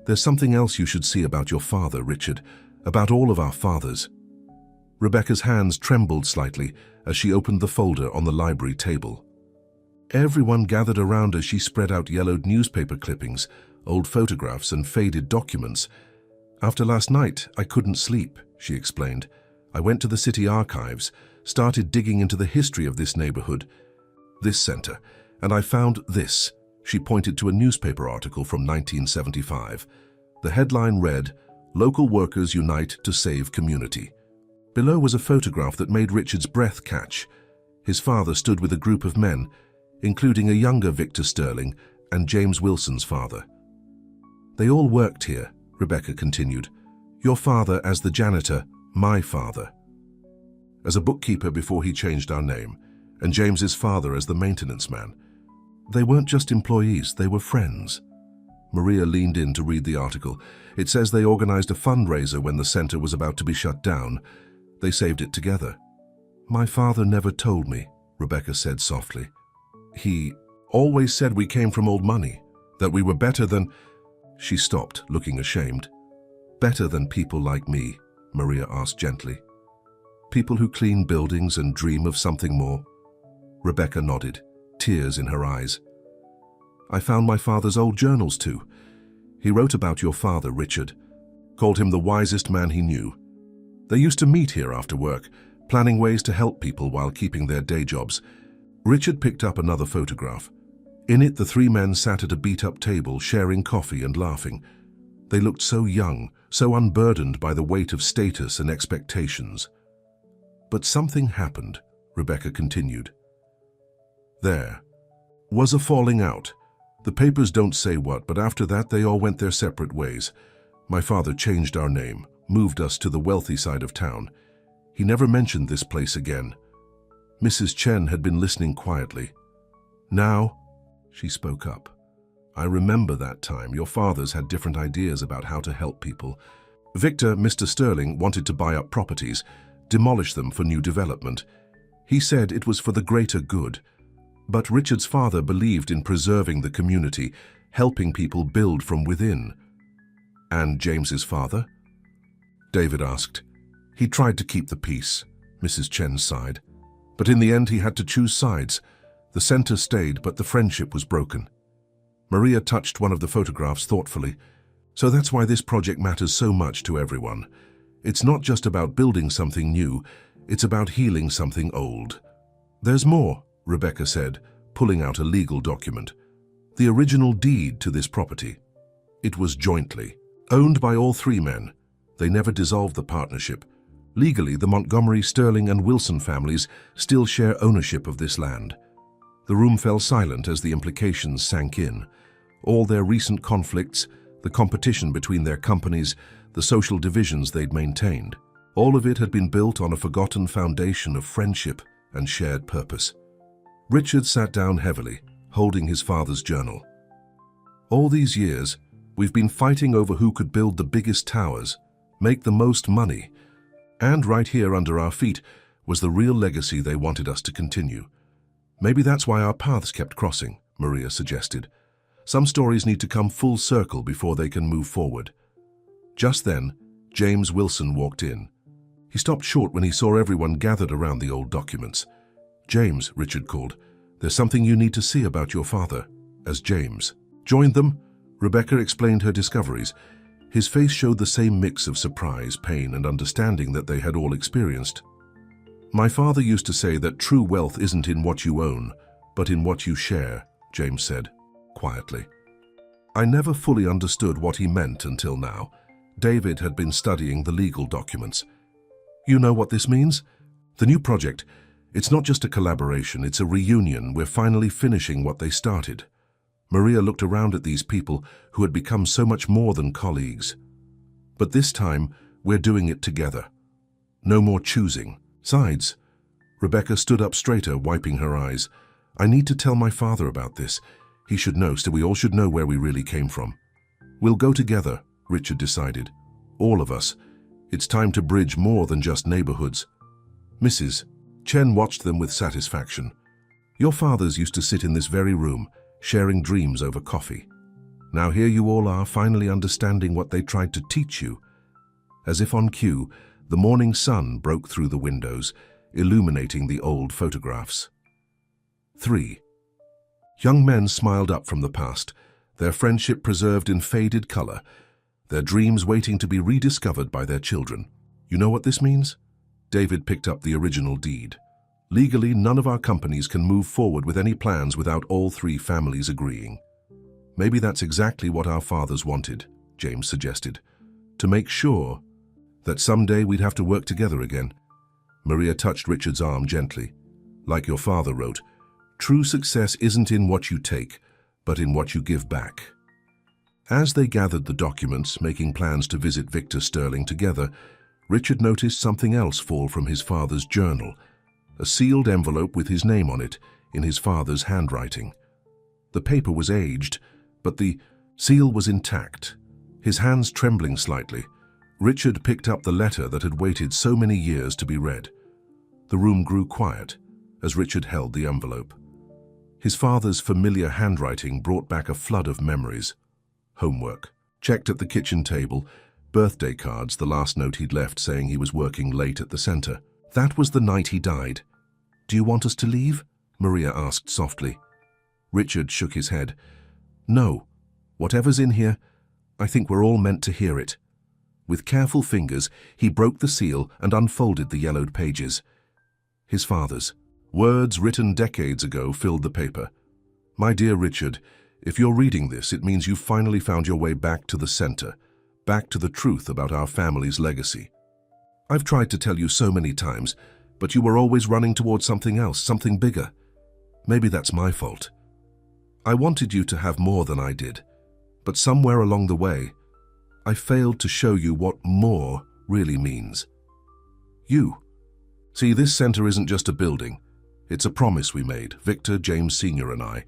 A: "There's something else you should see about your father, Richard, about all of our fathers." Rebecca's hands trembled slightly as she opened the folder on the library table. Everyone gathered around as she spread out yellowed newspaper clippings, old photographs and faded documents. "After last night, I couldn't sleep," she explained. "I went to the city archives, started digging into the history of this neighborhood, this center, and I found this." She pointed to a newspaper article from 1975. The headline read, "Local Workers Unite to Save Community." Below was a photograph that made Richard's breath catch. His father stood with a group of men, including a younger Victor Sterling and James Wilson's father. "They all worked here," Rebecca continued. "Your father as the janitor, my father as a bookkeeper before he changed our name, and James's father as the maintenance man. They weren't just employees, they were friends." Maria leaned in to read the article. It says they organized a fundraiser when the center was about to be shut down. They saved it together. "My father never told me," Rebecca said softly. "He always said we came from old money, that we were better than—" She stopped, looking ashamed. "Better than people like me?" Maria asked gently. "People who clean buildings and dream of something more?" Rebecca nodded, tears in her eyes. "I found my father's old journals too. He wrote about your father, Richard, called him the wisest man he knew. They used to meet here after work, planning ways to help people while keeping their day jobs." Richard picked up another photograph. In it, the three men sat at a beat-up table, sharing coffee and laughing. They looked so young, so unburdened by the weight of status and expectations. "But something happened," Rebecca continued. "There was a falling out. The papers don't say what, but after that they all went their separate ways. My father changed our name, moved us to the wealthy side of town. He never mentioned this place again." Mrs. Chen had been listening quietly. "Now," she spoke up, "I remember that time. Your fathers had different ideas about how to help people. Victor, Mr. Sterling, wanted to buy up properties, demolish them for new development. He said it was for the greater good. But Richard's father believed in preserving the community, helping people build from within." "And James's father?" David asked. "He tried to keep the peace," Mrs. Chen sighed. "But in the end he had to choose sides. The center stayed, but the friendship was broken." Maria touched one of the photographs thoughtfully. "So that's why this project matters so much to everyone. It's not just about building something new, it's about healing something old." "There's more," Rebecca said, pulling out a legal document. "The original deed to this property. It was jointly owned by all three men. They never dissolved the partnership. Legally, the Montgomery, Sterling, and Wilson families still share ownership of this land. The room fell silent as the implications sank in. All their recent conflicts, the competition between their companies, the social divisions they'd maintained, all of it had been built on a forgotten foundation of friendship and shared purpose. Richard sat down heavily, holding his father's journal. All these years, we've been fighting over who could build the biggest towers, make the most money, and right here under our feet was the real legacy they wanted us to continue. Maybe that's why our paths kept crossing, Maria suggested. Some stories need to come full circle before they can move forward. Just then, James Wilson walked in. He stopped short when he saw everyone gathered around the old documents. "James," Richard called, "there's something you need to see about your father." As James joined them, Rebecca explained her discoveries. His face showed the same mix of surprise, pain, and understanding that they had all experienced. "My father used to say that true wealth isn't in what you own, but in what you share," James said, quietly. I never fully understood what he meant until now. David had been studying the legal documents. "You know what this means? The new project, it's not just a collaboration, it's a reunion. We're finally finishing what they started." Maria looked around at these people who had become so much more than colleagues. "But this time, we're doing it together. No more choosing sides." Rebecca stood up straighter, wiping her eyes. "I need to tell my father about this. He should know, so we all should know where we really came from." "We'll go together," Richard decided. "All of us. It's time to bridge more than just neighborhoods." Mrs. Chen watched them with satisfaction. "Your fathers used to sit in this very room, sharing dreams over coffee. Now here you all are, finally understanding what they tried to teach you." As if on cue, the morning sun broke through the windows, illuminating the old photographs. 3. Young men smiled up from the past, their friendship preserved in faded color, their dreams waiting to be rediscovered by their children. "You know what this means?" David picked up the original deed. "Legally, none of our companies can move forward with any plans without all three families agreeing." "Maybe that's exactly what our fathers wanted," James suggested, "to make sure that someday we'd have to work together again." Maria touched Richard's arm gently. "Like your father wrote, true success isn't in what you take, but in what you give back." As they gathered the documents, making plans to visit Victor Sterling together, Richard noticed something else fall from his father's journal, a sealed envelope with his name on it, in his father's handwriting. The paper was aged, but the seal was intact. His hands trembling slightly, Richard picked up the letter that had waited so many years to be read. The room grew quiet as Richard held the envelope. His father's familiar handwriting brought back a flood of memories. Homework, checked at the kitchen table, birthday cards, the last note he'd left saying he was working late at the center. That was the night he died. "Do you want us to leave?" Maria asked softly. Richard shook his head. "No. Whatever's in here, I think we're all meant to hear it." With careful fingers, he broke the seal and unfolded the yellowed pages. His father's words written decades ago filled the paper. "My dear Richard, if you're reading this, it means you've finally found your way back to the center, back to the truth about our family's legacy. I've tried to tell you so many times, but you were always running towards something else, something bigger. Maybe that's my fault. I wanted you to have more than I did, but somewhere along the way, I failed to show you what more really means. You. See, this center isn't just a building. It's a promise we made, Victor, James Sr. and I.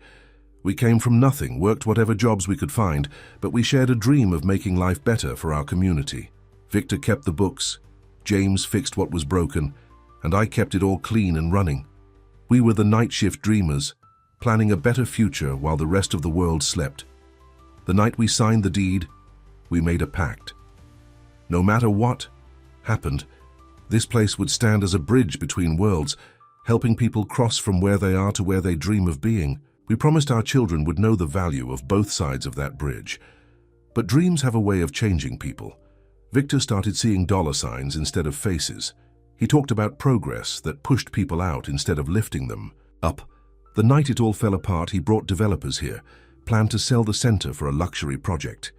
A: We came from nothing, worked whatever jobs we could find, but we shared a dream of making life better for our community. Victor kept the books, James fixed what was broken, and I kept it all clean and running. We were the night shift dreamers, planning a better future while the rest of the world slept. The night we signed the deed, we made a pact. No matter what happened, this place would stand as a bridge between worlds, helping people cross from where they are to where they dream of being. We promised our children would know the value of both sides of that bridge. But dreams have a way of changing people. Victor started seeing dollar signs instead of faces. He talked about progress that pushed people out instead of lifting them up. The night it all fell apart, he brought developers here, planned to sell the center for a luxury project.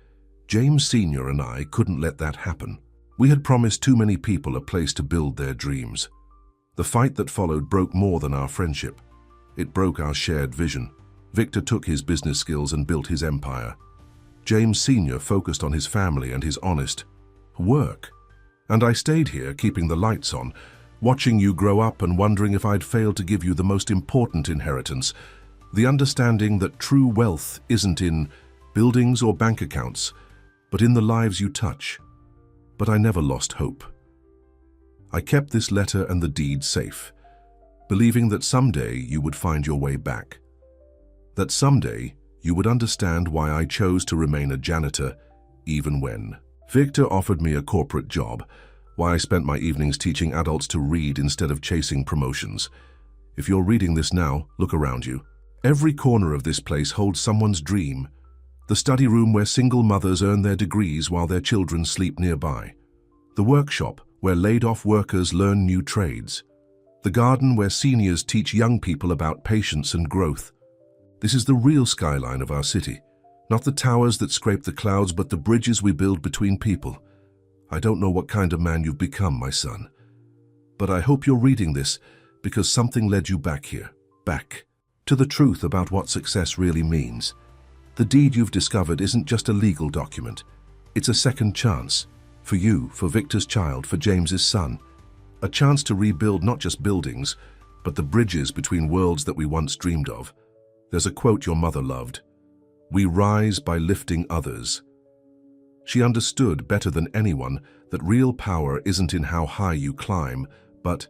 A: James Sr. and I couldn't let that happen. We had promised too many people a place to build their dreams. The fight that followed broke more than our friendship. It broke our shared vision. Victor took his business skills and built his empire. James Sr. focused on his family and his honest work. And I stayed here, keeping the lights on, watching you grow up and wondering if I'd failed to give you the most important inheritance, the understanding that true wealth isn't in buildings or bank accounts, but in the lives you touch. But I never lost hope. I kept this letter and the deed safe, believing that someday you would find your way back. That someday you would understand why I chose to remain a janitor, even when Victor offered me a corporate job, why I spent my evenings teaching adults to read instead of chasing promotions. If you're reading this now, look around you. Every corner of this place holds someone's dream. The study room where single mothers earn their degrees while their children sleep nearby. The workshop where laid-off workers learn new trades. The garden where seniors teach young people about patience and growth. This is the real skyline of our city. Not the towers that scrape the clouds, but the bridges we build between people. I don't know what kind of man you've become, my son. But I hope you're reading this because something led you back here. Back to the truth about what success really means. The deed you've discovered isn't just a legal document. It's a second chance. For you, for Victor's child, for James's son. A chance to rebuild not just buildings, but the bridges between worlds that we once dreamed of. There's a quote your mother loved. "We rise by lifting others." She understood better than anyone that real power isn't in how high you climb, but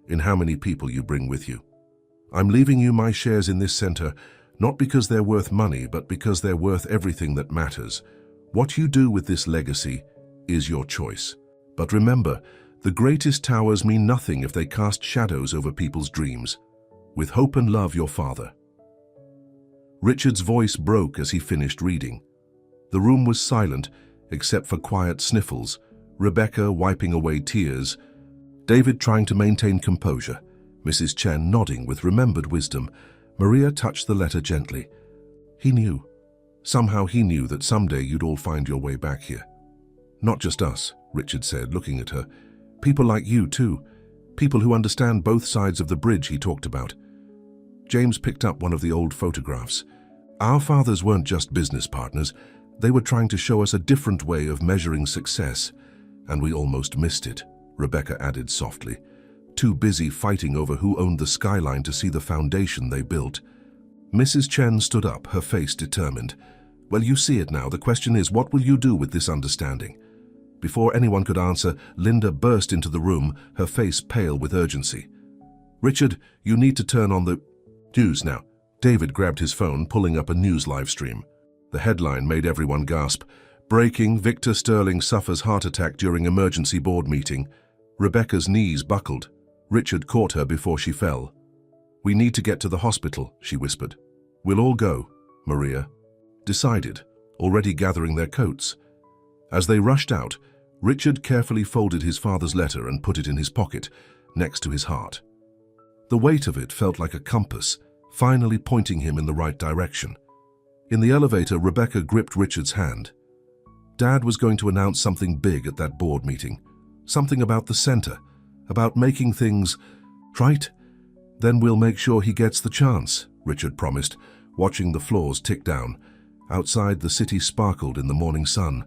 A: in how many people you bring with you. I'm leaving you my shares in this center, not because they're worth money, but because they're worth everything that matters. What you do with this legacy is your choice. But remember, the greatest towers mean nothing if they cast shadows over people's dreams. With hope and love, your father. Richard's voice broke as he finished reading. The room was silent, except for quiet sniffles, Rebecca wiping away tears, David trying to maintain composure, Mrs. Chen nodding with remembered wisdom. Maria touched the letter gently. He knew. Somehow he knew that someday you'd all find your way back here. Not just us, Richard said, looking at her. People like you, too. People who understand both sides of the bridge he talked about. James picked up one of the old photographs. Our fathers weren't just business partners. They were trying to show us a different way of measuring success. And we almost missed it, Rebecca added softly. Too busy fighting over who owned the skyline to see the foundation they built. Mrs. Chen stood up, her face determined. Well, you see it now. The question is, what will you do with this understanding? Before anyone could answer, Linda burst into the room, her face pale with urgency. Richard, you need to turn on the news now. David grabbed his phone, pulling up a news live stream. The headline made everyone gasp. Breaking, Victor Sterling suffers heart attack during emergency board meeting. Rebecca's knees buckled. Richard caught her before she fell. We need to get to the hospital, she whispered. We'll all go, Maria decided, already gathering their coats. As they rushed out, Richard carefully folded his father's letter and put it in his pocket, next to his heart. The weight of it felt like a compass, finally pointing him in the right direction. In the elevator, Rebecca gripped Richard's hand. Dad was going to announce something big at that board meeting. Something about the center, about making things right. Then we'll make sure he gets the chance, Richard promised, watching the floors tick down. Outside, the city sparkled in the morning sun.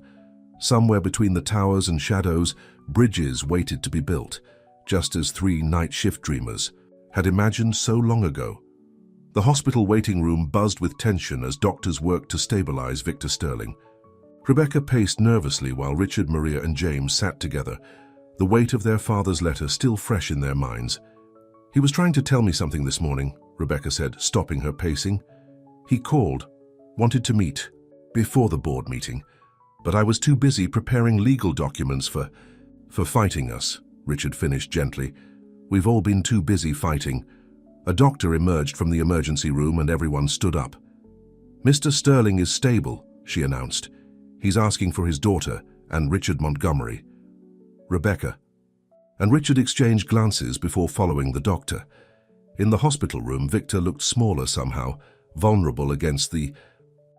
A: Somewhere between the towers and shadows, bridges waited to be built, just as 3 night shift dreamers had imagined so long ago. The hospital waiting room buzzed with tension as doctors worked to stabilize Victor Sterling. Rebecca paced nervously while Richard, Maria, and James sat together, the weight of their father's letter still fresh in their minds. He was trying to tell me something this morning, Rebecca said, stopping her pacing. He called, wanted to meet, before the board meeting, but I was too busy preparing legal documents for fighting us, Richard finished gently. We've all been too busy fighting. A doctor emerged from the emergency room and everyone stood up. Mr. Sterling is stable, she announced. He's asking for his daughter and Richard Montgomery. Rebecca. And Richard exchanged glances before following the doctor. In the hospital room, Victor looked smaller somehow, vulnerable against the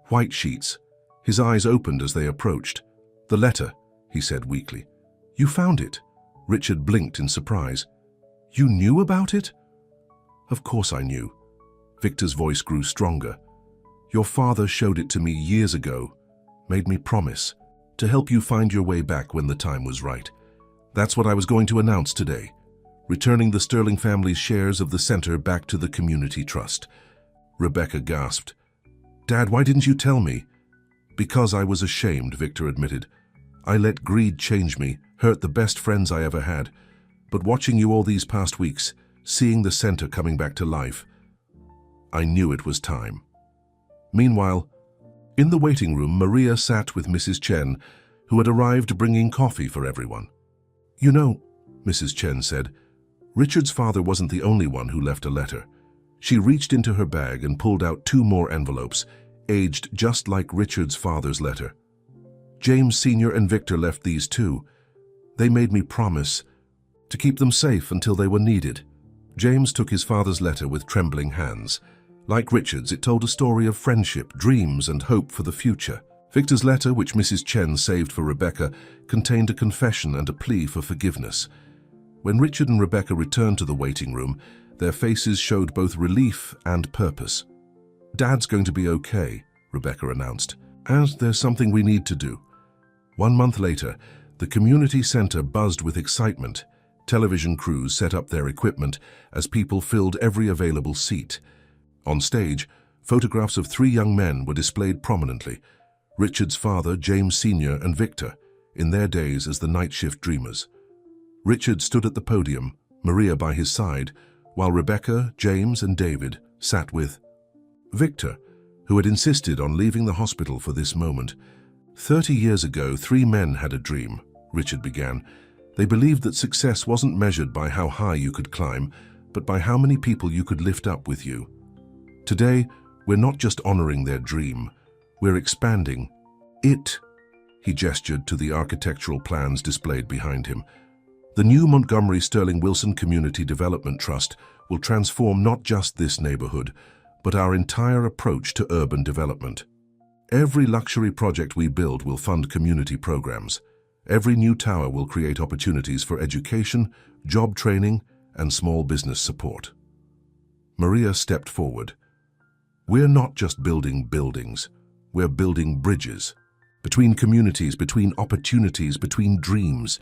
A: white sheets. His eyes opened as they approached. The letter, he said weakly. You found it? Richard blinked in surprise. You knew about it? Of course I knew. Victor's voice grew stronger. Your father showed it to me years ago, made me promise to help you find your way back when the time was right. That's what I was going to announce today, returning the Sterling family's shares of the center back to the community trust. Rebecca gasped. Dad, why didn't you tell me? Because I was ashamed, Victor admitted. I let greed change me, hurt the best friends I ever had. But watching you all these past weeks, seeing the center coming back to life, I knew it was time. Meanwhile, in the waiting room, Maria sat with Mrs. Chen, who had arrived bringing coffee for everyone. You know, Mrs. Chen said, Richard's father wasn't the only one who left a letter. She reached into her bag and pulled out 2 more envelopes, aged just like Richard's father's letter. James Sr. and Victor left these too. They made me promise to keep them safe until they were needed. James took his father's letter with trembling hands. Like Richard's, it told a story of friendship, dreams, and hope for the future. Victor's letter, which Mrs. Chen saved for Rebecca, contained a confession and a plea for forgiveness. When Richard and Rebecca returned to the waiting room, their faces showed both relief and purpose. Dad's going to be okay, Rebecca announced, and there's something we need to do. 1 month later, the community center buzzed with excitement. Television crews set up their equipment as people filled every available seat. On stage, photographs of 3 young men were displayed prominently. Richard's father, James Sr., and Victor, in their days as the night shift dreamers. Richard stood at the podium, Maria by his side, while Rebecca, James, and David sat with Victor, who had insisted on leaving the hospital for this moment. 30 years ago, 3 men had a dream, Richard began. They believed that success wasn't measured by how high you could climb, but by how many people you could lift up with you. Today, we're not just honoring their dream, we're expanding it. He gestured to the architectural plans displayed behind him. The new Montgomery Sterling Wilson Community Development Trust will transform not just this neighborhood, but our entire approach to urban development. Every luxury project we build will fund community programs. Every new tower will create opportunities for education, job training, and small business support. Maria stepped forward. We're not just building buildings, we're building bridges. Between communities, between opportunities, between dreams.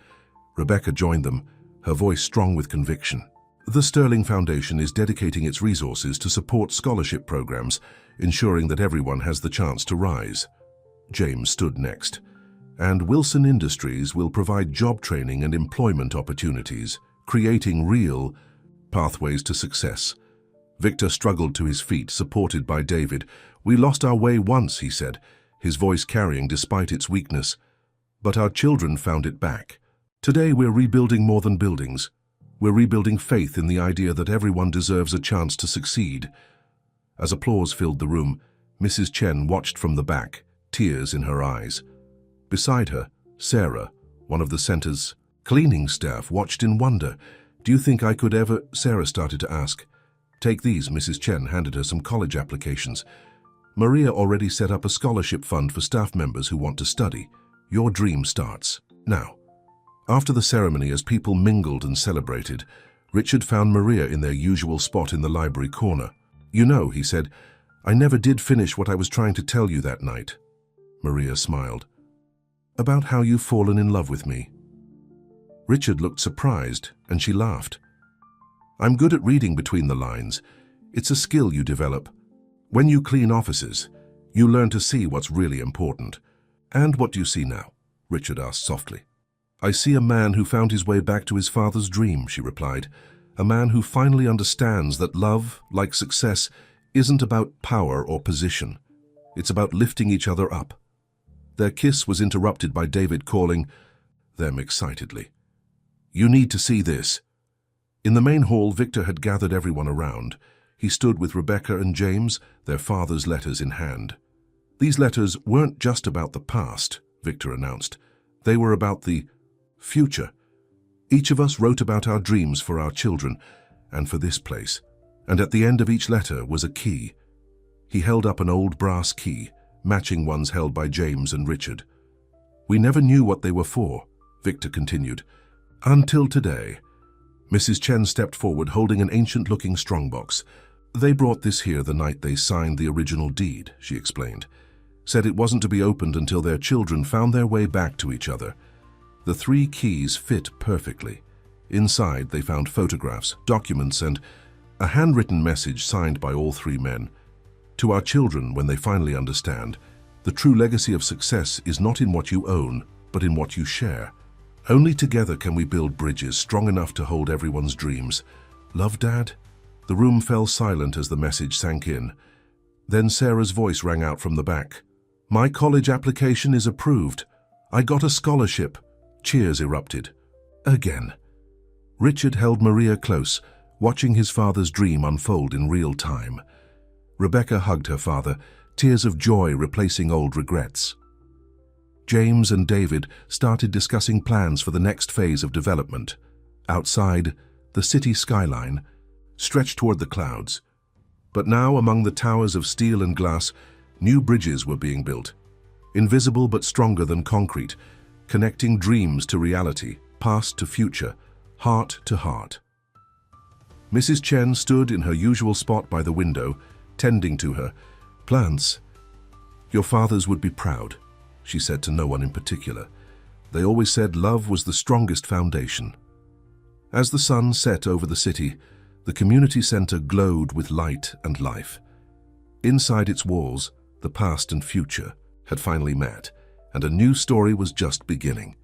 A: Rebecca joined them, her voice strong with conviction. The Sterling Foundation is dedicating its resources to support scholarship programs, ensuring that everyone has the chance to rise. James stood next. And Wilson Industries will provide job training and employment opportunities, creating real pathways to success. Victor struggled to his feet, supported by David. We lost our way once, he said, his voice carrying despite its weakness. But our children found it back. Today we're rebuilding more than buildings. We're rebuilding faith in the idea that everyone deserves a chance to succeed. As applause filled the room, Mrs. Chen watched from the back, tears in her eyes. Beside her, Sarah, one of the center's cleaning staff, watched in wonder. Do you think I could ever? Sarah started to ask. Take these, Mrs. Chen handed her some college applications. Maria already set up a scholarship fund for staff members who want to study. Your dream starts now. After the ceremony, as people mingled and celebrated, Richard found Maria in their usual spot in the library corner. You know, he said, I never did finish what I was trying to tell you that night. Maria smiled. About how you've fallen in love with me. Richard looked surprised, and she laughed. I'm good at reading between the lines. It's a skill you develop. When you clean offices, you learn to see what's really important. And what do you see now? Richard asked softly. I see a man who found his way back to his father's dream, she replied. A man who finally understands that love, like success, isn't about power or position. It's about lifting each other up. Their kiss was interrupted by David calling them excitedly. You need to see this. In the main hall, Victor had gathered everyone around. He stood with Rebecca and James, their father's letters in hand. These letters weren't just about the past, Victor announced. They were about the future. Each of us wrote about our dreams for our children and for this place. And at the end of each letter was a key. He held up an old brass key, matching ones held by James and Richard. We never knew what they were for, Victor continued. Until today. Mrs. Chen stepped forward, holding an ancient-looking strongbox. They brought this here the night they signed the original deed, she explained. Said it wasn't to be opened until their children found their way back to each other. The 3 keys fit perfectly. Inside, they found photographs, documents, and a handwritten message signed by all 3 men. To our children, when they finally understand, the true legacy of success is not in what you own, but in what you share. Only together can we build bridges strong enough to hold everyone's dreams. Love, Dad? The room fell silent as the message sank in. Then Sarah's voice rang out from the back. My college application is approved. I got a scholarship. Cheers erupted. Again. Richard held Maria close, watching his father's dream unfold in real time. Rebecca hugged her father, tears of joy replacing old regrets. James and David started discussing plans for the next phase of development. Outside, the city skyline stretched toward the clouds. But now, among the towers of steel and glass, new bridges were being built, invisible but stronger than concrete, connecting dreams to reality, past to future, heart to heart. Mrs. Chen stood in her usual spot by the window, tending to her plants. Your fathers would be proud, she said to no one in particular. They always said love was the strongest foundation. As the sun set over the city, the community center glowed with light and life. Inside its walls, the past and future had finally met, and a new story was just beginning.